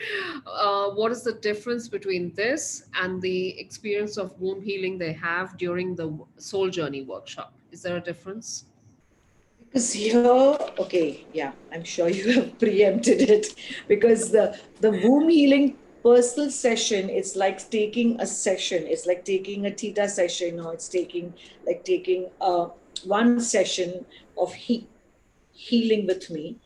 What is the difference between this and the experience of womb healing they have during the soul journey workshop? Is there a difference? Because here, okay, yeah, I'm sure you have preempted it, because the womb healing personal session, it's like taking a session. It's like taking a Theta session, or it's taking one session of healing with me.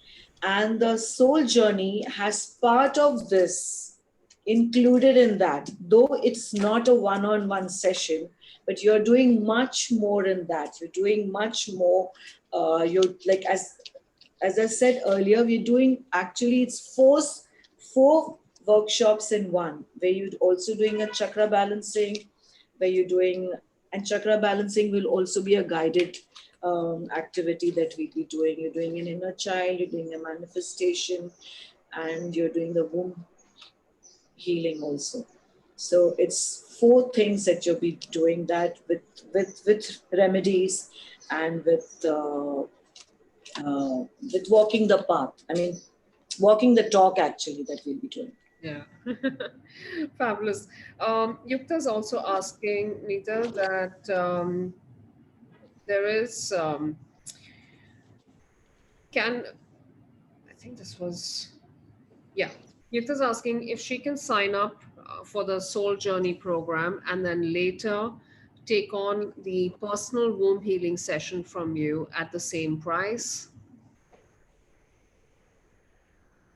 And the soul journey has part of this included in that, though it's not a one-on-one session, but you're doing much more in that. You're doing much more. You're like, as I said earlier, we're doing, actually it's four workshops in one, where you're also doing a chakra balancing, where you're doing, and chakra balancing will also be a guided activity that we'll be doing. You're doing an inner child, you're doing a manifestation, and you're doing the womb healing also. So it's four things that you'll be doing that with remedies, and with walking the path. I mean, walking the talk, actually, that we'll be doing. Yeah. Fabulous. Yukta is also asking, Neeta, that there is, I think this was, yeah. Yukta's asking if she can sign up for the Soul Journey program and then later take on the personal womb healing session from you at the same price.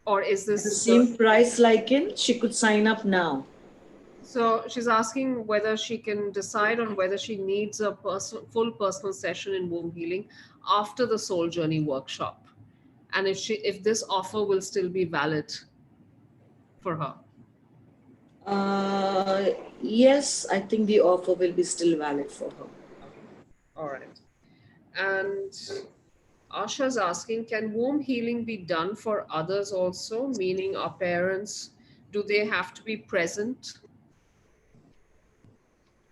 Or is At the this same price, like in, she could sign up now. So she's asking whether she can decide on whether she needs a full personal session in womb healing after the Soul Journey workshop, and if this offer will still be valid for her. Yes, I think the offer will be still valid for her. Okay. All right. And Asha's asking, can womb healing be done for others also, meaning our parents? Do they have to be present?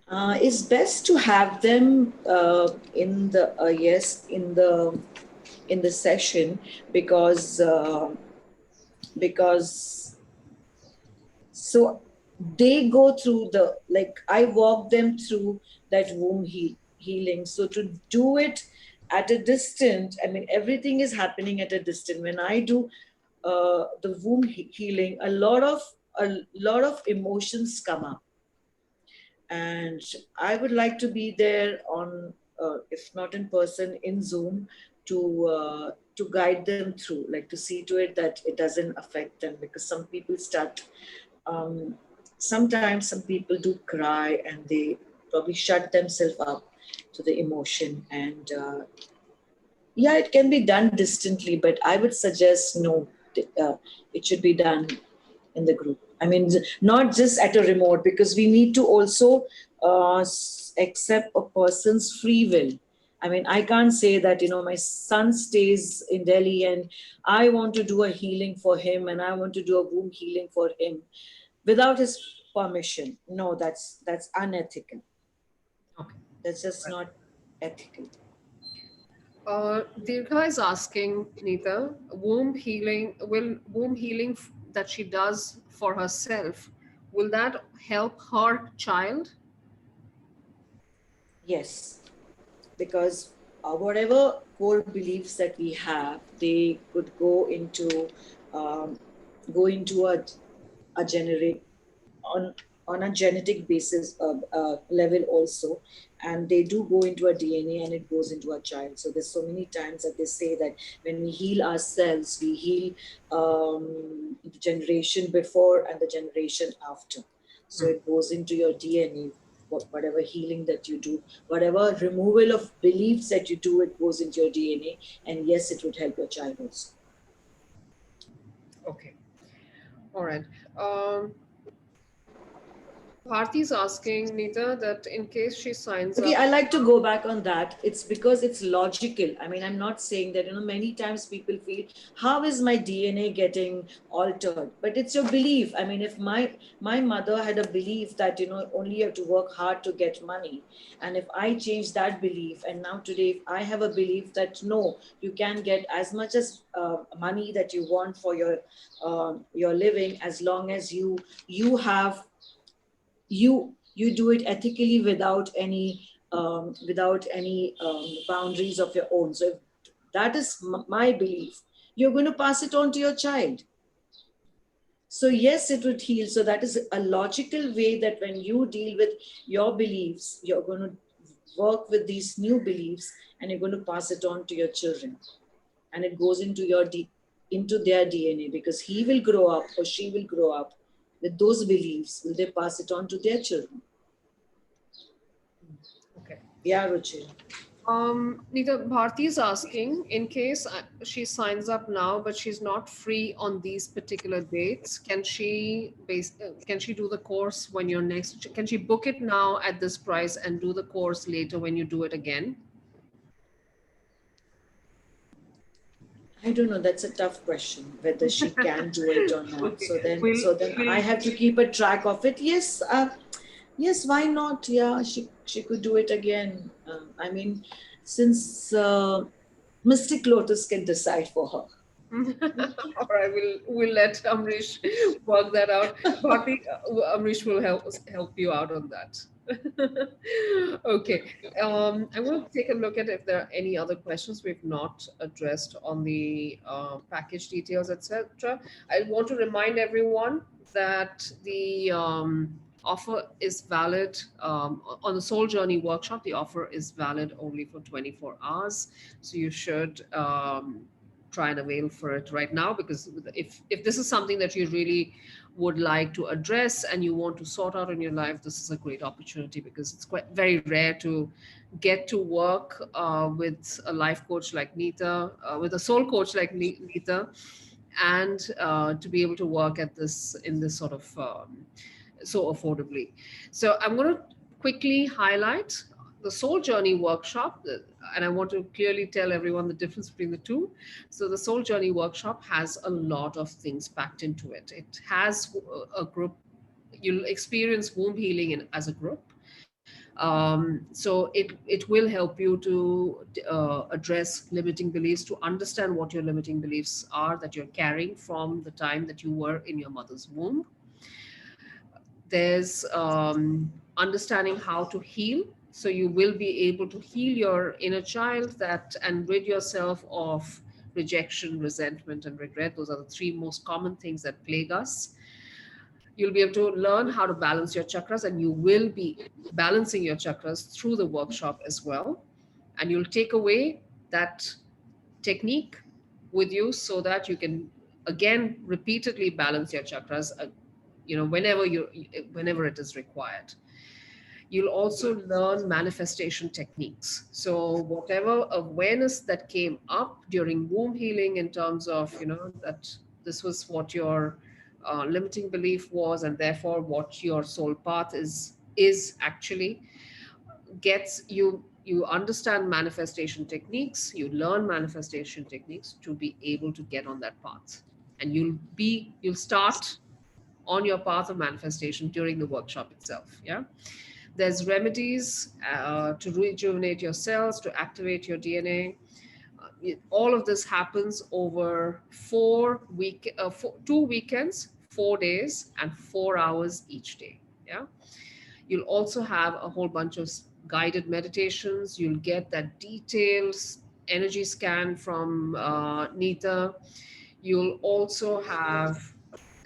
It's best to have them in the in the session, because so they go through the, like, I walk them through that womb healing. So to do it at a distance, I mean, everything is happening at a distance. When I do the womb healing, a lot of emotions come up, and I would like to be there on, if not in person, in Zoom, to guide them through, like to see to it that it doesn't affect them, because some people start. Sometimes some people do cry, and they probably shut themselves up to the emotion, and yeah, it can be done distantly, but I would suggest no, it should be done in the group. I mean, not just at a remote, because we need to also accept a person's free will. I mean, I can't say that, my son stays in Delhi and I want to do a healing for him and I want to do a womb healing for him without his permission. No, that's unethical. Okay. That's just not ethical. Dirgha is asking, Neeta, will womb healing that she does for herself, will that help her child? Yes, because whatever core beliefs that we have, they could um, go into a generate on a genetic basis level also, and they do go into a DNA and it goes into a child. So there's so many times that they say that when we heal ourselves, we heal the generation before and the generation after. So it goes into your DNA. Whatever healing that you do, whatever removal of beliefs that you do, it goes into your DNA, and yes, it would help your child also. Okay. All right. Bharti's asking, Neeta, that in case she signs Okay, up. I like to go back on that. It's because it's logical. I mean, I'm not saying that, many times people feel, how is my DNA getting altered? But it's your belief. I mean, if my mother had a belief that, only you have to work hard to get money. And if I change that belief, and now today, if I have a belief that, no, you can get as much as money that you want for your living, as long as you have you do it ethically without any boundaries of your own. So if that is my belief, you're going to pass it on to your child. So yes, it would heal. So that is a logical way that when you deal with your beliefs, you're going to work with these new beliefs and you're going to pass it on to your children. And it goes into into their DNA, because he will grow up or she will grow up with those beliefs. Will they pass it on to their children? Okay. Yeah, Ruchi. Neeta, Bharti is asking, in case she signs up now, but she's not free on these particular dates, can she do the course when you're next? Can she book it now at this price and do the course later when you do it again? I don't know. That's a tough question, whether she can do it or not. Okay. So then I have to keep a track of it. Yes, yes. Why not? Yeah, she could do it again. I mean, since Mystic Lotus can decide for her. All right, we'll let Amrish work that out. Bharti, Amrish will help you out on that. Okay, I'm going to take a look at if there are any other questions we've not addressed on the package details, etc. I want to remind everyone that the offer is valid on the Soul Journey workshop. The offer is valid only for 24 hours, so you should try and avail for it right now, because if this is something that you really would like to address and you want to sort out in your life, this is a great opportunity, because it's quite very rare to get to work with a life coach like Neetta, with a soul coach like Neetta, and to be able to work at this in this sort of so affordably. So I'm going to quickly highlight the Soul Journey workshop, and I want to clearly tell everyone the difference between the two. So the Soul Journey workshop has a lot of things packed into it. It has a group, you'll experience womb healing as a group. So it will help you to address limiting beliefs, to understand what your limiting beliefs are that you're carrying from the time that you were in your mother's womb. There's understanding how to heal. So you will be able to heal your inner child and rid yourself of rejection, resentment, and regret. Those are the three most common things that plague us. You'll be able to learn how to balance your chakras, and you will be balancing your chakras through the workshop as well. And you'll take away that technique with you so that you can again repeatedly balance your chakras, whenever it is required. You'll also learn manifestation techniques. So whatever awareness that came up during womb healing, in terms of that this was what your limiting belief was, and therefore what your soul path is actually, gets you understand manifestation techniques, you learn manifestation techniques to be able to get on that path, and you'll start on your path of manifestation during the workshop itself. Yeah, there's remedies to rejuvenate your cells, to activate your DNA. All of this happens over 2 weekends, 4 days, and 4 hours each day. Yeah, you'll also have a whole bunch of guided meditations. You'll get that detailed energy scan from Neetta. You'll also have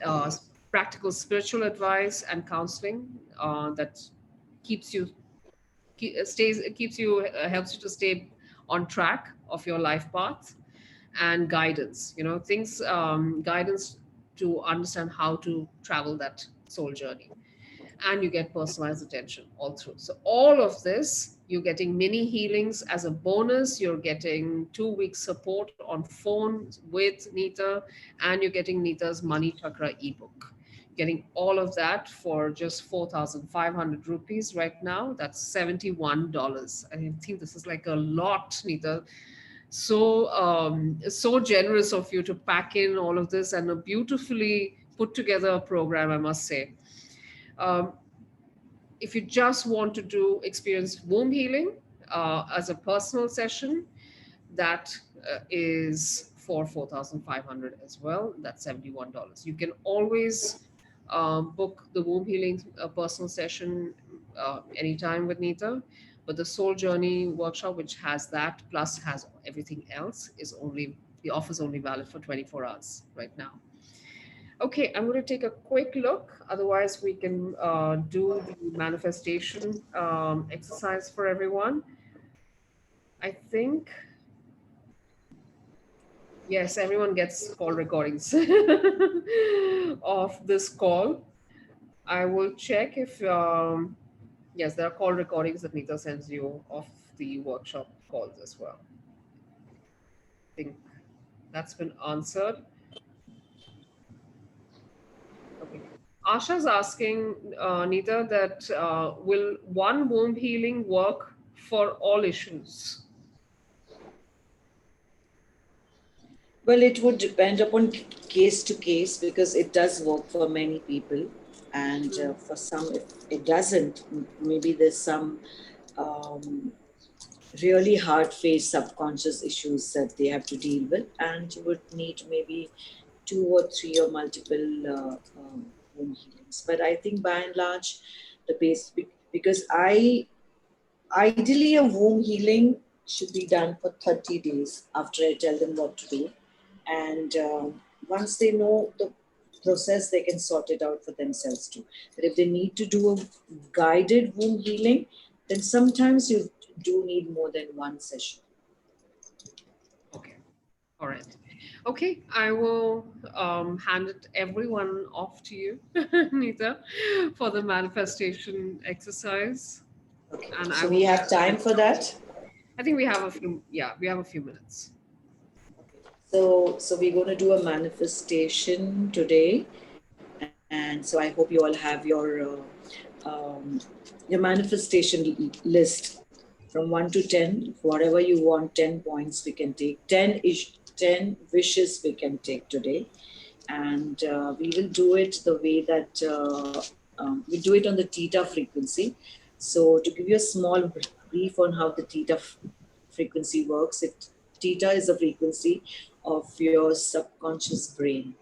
uh, practical spiritual advice and counseling that keeps you helps you to stay on track of your life path, and guidance, things, guidance to understand how to travel that soul journey. And you get personalized attention all through. So all of this, you're getting mini healings as a bonus. You're getting 2 weeks support on phone with Neetta, and you're getting Neetta's Money Chakra ebook. Getting all of that for just 4,500 rupees right now. That's $71. I think this is like a lot, Neetta. So generous of you to pack in all of this, and a beautifully put together program, I must say. Um, if you just want to experience womb healing as a personal session, that is for 4,500 as well. That's $71. You can always book the womb healing personal session anytime with Neetta. But the Soul Journey workshop, which has that plus has everything else, the offer is only valid for 24 hours right now. Okay, I'm going to take a quick look. Otherwise, we can do the manifestation exercise for everyone. I think, yes, everyone gets call recordings of this call. I will check if, yes, there are call recordings that Neeta sends you of the workshop calls as well. I think that's been answered. Okay. Asha's asking, Neeta, that will one womb healing work for all issues? Well, it would depend upon case to case because it does work for many people, and for some it doesn't. Maybe there's some um, really hard-faced subconscious issues that they have to deal with, and you would need maybe 2 or 3 or multiple home healings. But I think by and large, the base, because ideally a womb healing should be done for 30 days after I tell them what to do. And once they know the process, they can sort it out for themselves too. But if they need to do a guided womb healing, then sometimes you do need more than one session. Okay. All right. Okay, I will hand it everyone off to you, Neeta, for the manifestation exercise. Okay. And I So we will have time for that. I think we have a few, yeah, we have a few minutes. So we're going to do a manifestation today, and so I hope you all have your manifestation list from 1 to 10. Whatever you want, 10 points we can take. 10 wishes we can take today, and we will do it the way that we do it on the theta frequency. So to give you a small brief on how the theta frequency works, theta is the frequency of your subconscious brain.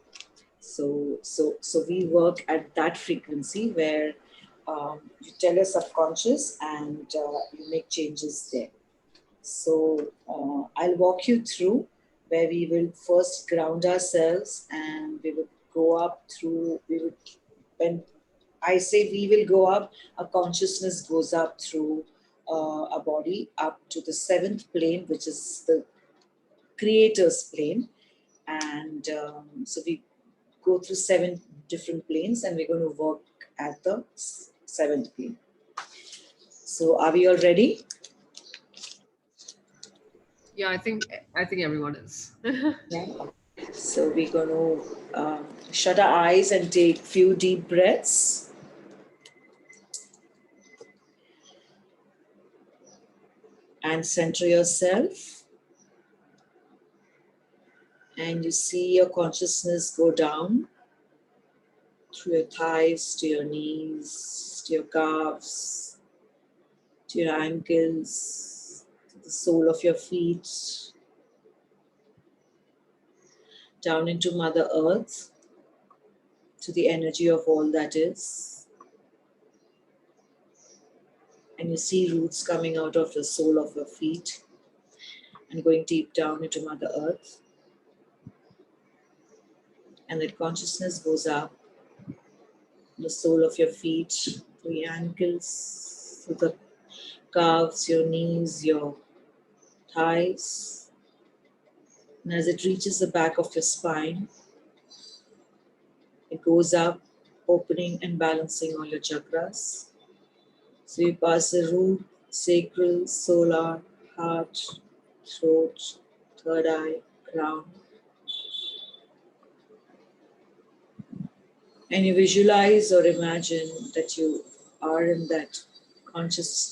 So we work at that frequency where you tell your subconscious and you make changes there. So I'll walk you through where we will first ground ourselves, and we will go up through, when I say we will go up, our consciousness goes up through our body up to the 7th plane, which is the creator's plane. And so we go through 7 different planes, and we're going to work at the 7th plane. So are we all ready? Yeah, I think everyone is. Yeah. So we're going to shut our eyes and take few deep breaths. And center yourself. And you see your consciousness go down through your thighs, to your knees, to your calves, to your ankles, to the sole of your feet, down into Mother Earth, to the energy of all that is. And you see roots coming out of the sole of your feet and going deep down into Mother Earth. And that consciousness goes up the sole of your feet, to your ankles, to the calves, your knees, your thighs. And as it reaches the back of your spine, it goes up, opening and balancing all your chakras. So you pass the root, sacral, solar, heart, throat, third eye, crown. And you visualize or imagine that you are in that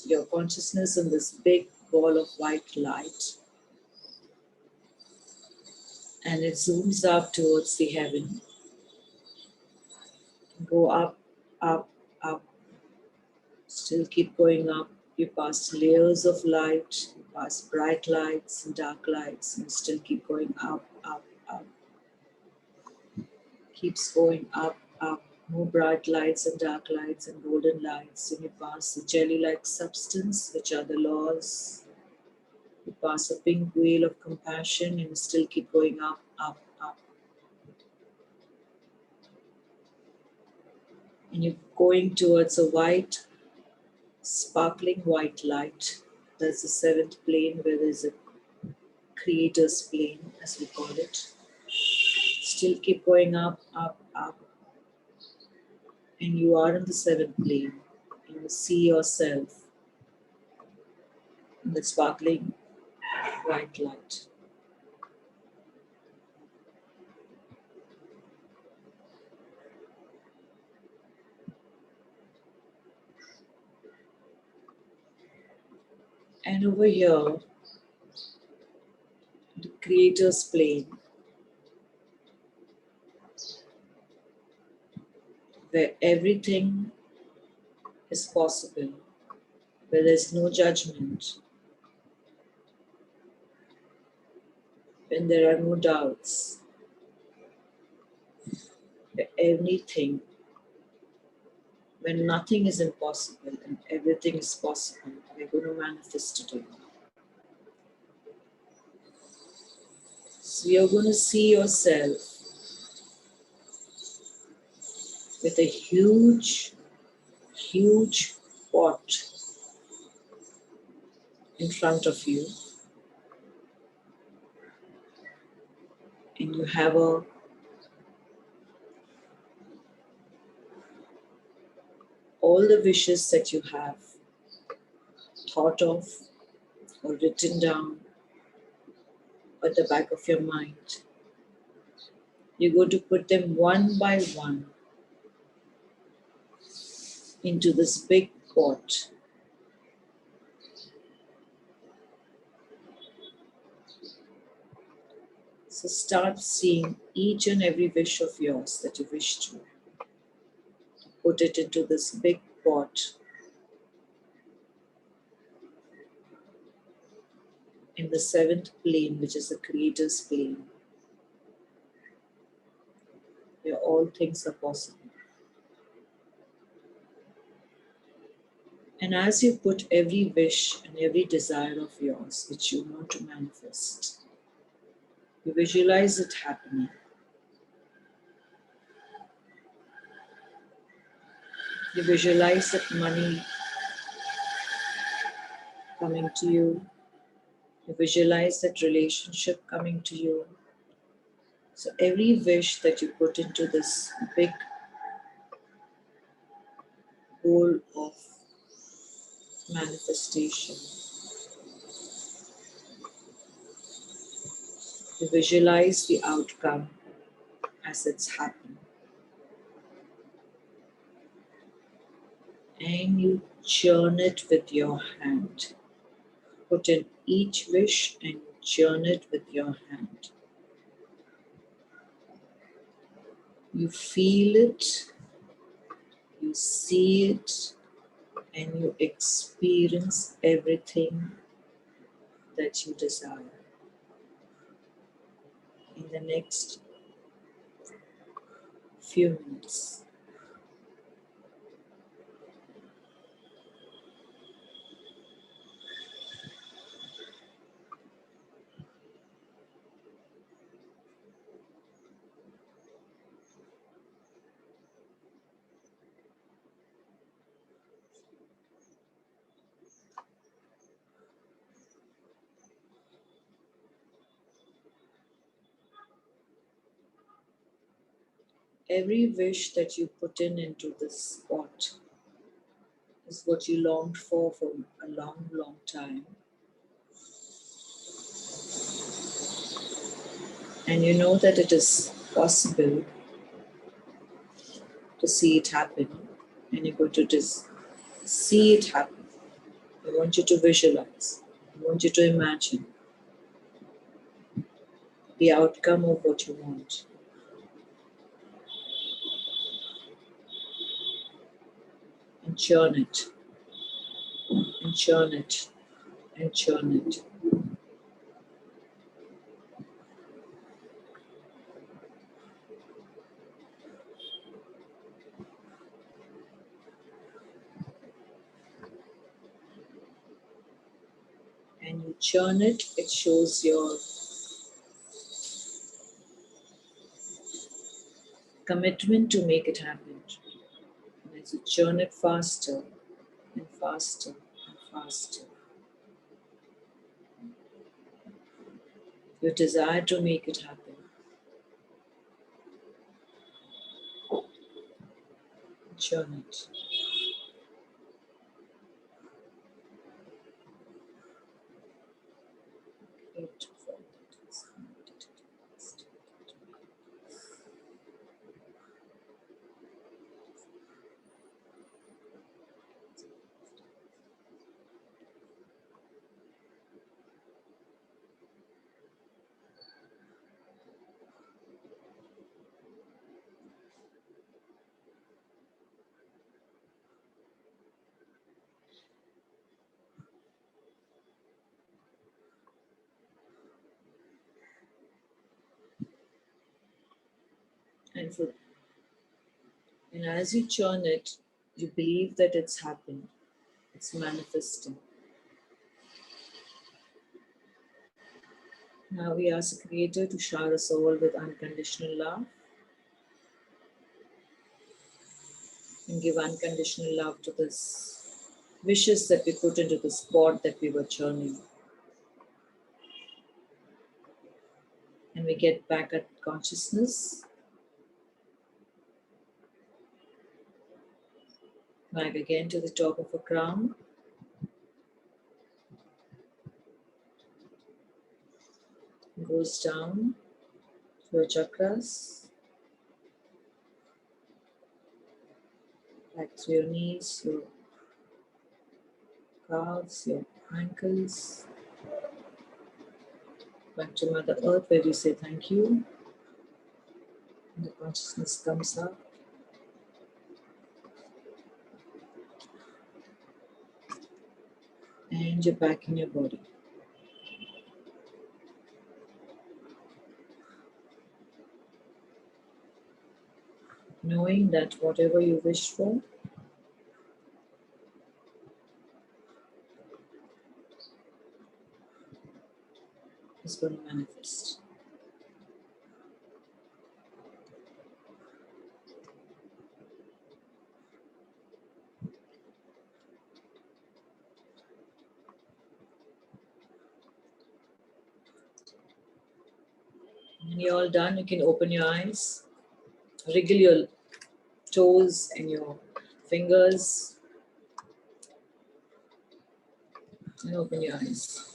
your consciousness in this big ball of white light. And it zooms up towards the heaven. Go up, up, up. Still keep going up. You pass layers of light, you pass bright lights and dark lights, and still keep going up, up, up. Keeps going up, up. More bright lights and dark lights and golden lights. And you pass the jelly-like substance, which are the laws. You pass a pink wheel of compassion, and you still keep going up, up, up. And you're going towards a white, sparkling white light. That's the seventh plane, where there's a creator's plane, as we call it. Still keep going up, up, up. And you are in the seventh plane. And you see yourself in the sparkling white light. And over here, the creator's plane, where everything is possible, where there's no judgment, when there are no doubts, where everything, when nothing is impossible and everything is possible, we're going to manifest today. So you're going to see yourself with a huge, huge pot in front of you. And you have all the wishes that you have thought of or written down at the back of your mind. You're going to put them one by one into this big pot. So start seeing each and every wish of yours that you wish to. Put it into this big pot. In the seventh plane, which is the creator's plane, where all things are possible. And as you put every wish and every desire of yours which you want to manifest, you visualize it happening. You visualize that money coming to you. You visualize that relationship coming to you. So every wish that you put into this big bowl of manifestation, you visualize the outcome as it's happened. And you churn it with your hand. Put in each wish and churn it with your hand. You feel it, you see it, and you experience everything that you desire. In the next few minutes. Every wish that you put into this pot is what you longed for a long, long time. And you know that it is possible to see it happen. And you're going to just see it happen. I want you to visualize. I want you to imagine the outcome of what you want. And churn it. And churn it. And churn it. And you churn it, it shows your commitment to make it happen. as you churn it faster and faster and faster, your desire to make it happen, churn it. Great. And as you churn it, you believe that it's happened, it's manifesting. Now we ask the Creator to shower us all with unconditional love and give unconditional love to this wishes that we put into the spot that we were churning. And we get back at consciousness, back again to the top of a crown. Goes down to your chakras, back to your knees, your calves, your ankles, back to Mother Earth where we say thank you. And the consciousness comes up. And you're back in your body. Knowing that whatever you wish for is going to manifest. When you're all done, you can open your eyes, wriggle your toes and your fingers, and open your eyes.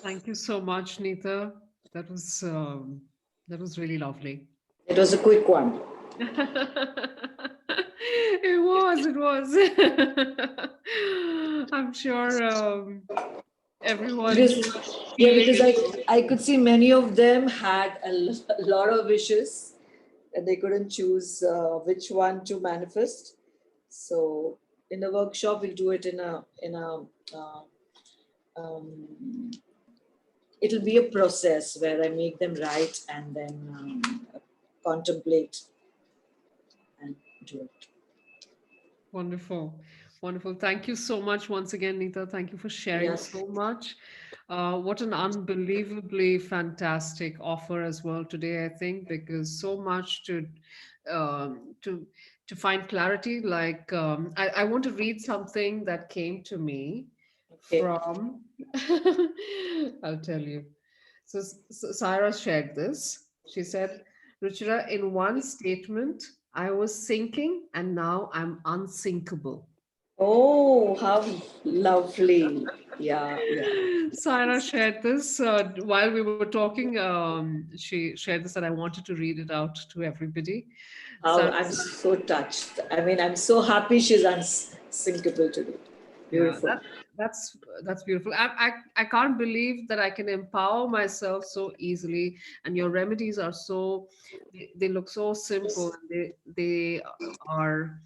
Thank you so much, Neetta. That was really lovely. It was a quick one. It was. I'm sure everyone. Because I could see many of them had a lot of wishes and they couldn't choose which one to manifest. So in the workshop, we'll do it in a it'll be a process where I make them write and then contemplate and do it. Wonderful. Wonderful. Thank you so much once again, Neetta. Thank you for sharing so much. What an unbelievably fantastic offer as well today, I think, because so much to find clarity. Like I want to read something that came to me from I'll tell you. So Saira shared this. She said, Ruchira, in one statement, I was sinking and now I'm unsinkable. Oh, how lovely. Yeah. Saira shared this while we were talking. She shared this and I wanted to read it out to everybody. I'm so touched. I mean, I'm so happy she's unsinkable today. Beautiful. Yeah, that's beautiful. I can't believe that I can empower myself so easily, and your remedies are they look so simple. And they are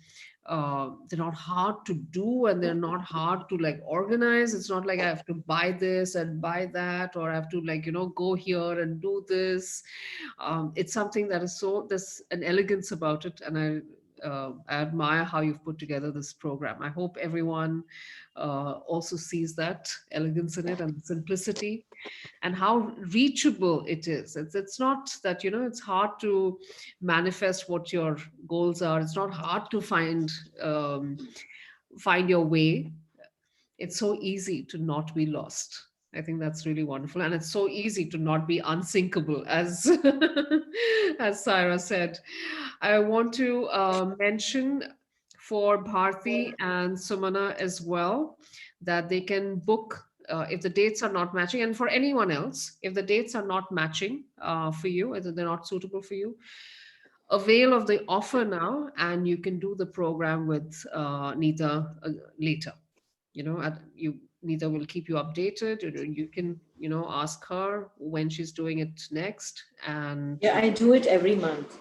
they're not hard to do, and they're not hard to like organize. It's not like I have to buy this and buy that, or I have to like go here and do this. It's something that is there's an elegance about it, and I admire how you've put together this program. I hope everyone also sees that elegance in it and simplicity, and how reachable it is. It's not that, it's hard to manifest what your goals are. It's not hard to find your way. It's so easy to not be lost. I think that's really wonderful. And it's so easy to not be unsinkable, as as Saira said. I want to mention for Bharti and Sumana as well that they can book if the dates are not matching, and for anyone else, if the dates are not matching for you, whether they're not suitable for you, avail of the offer now, and you can do the program with Neeta later. Neeta will keep you updated. You can ask her when she's doing it next. And Yeah, I do it every month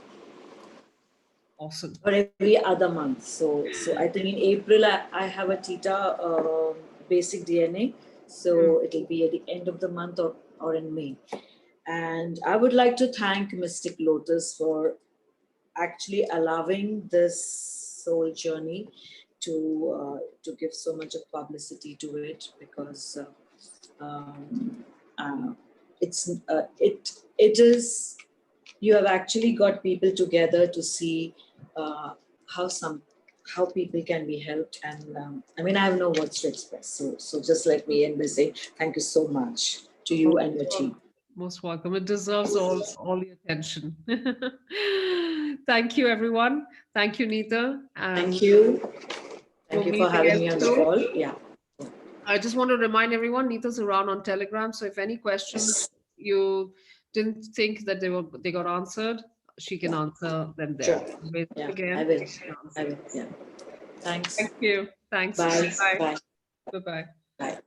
awesome. or every other month. So I think in April I have a Theta basic DNA. So it'll be at the end of the month or in May. And I would like to thank Mystic Lotus for actually allowing this soul journey to give so much of publicity to it, because it is, you have actually got people together to see how people can be helped. And I mean, I have no words to express. So just let me end by saying thank you so much to you and your team. Most welcome. It deserves all the attention. Thank you, everyone. Thank you, Neeta. And thank you. Thank we'll you for having me on the call. Yeah. I just want to remind everyone, Neeta's around on Telegram. So if any questions you didn't think that they got answered, she can answer them there. Sure. Yeah, Again, I will. Yeah. Thanks. Thank you. Thanks. Bye. Bye. Bye. Bye-bye. Bye.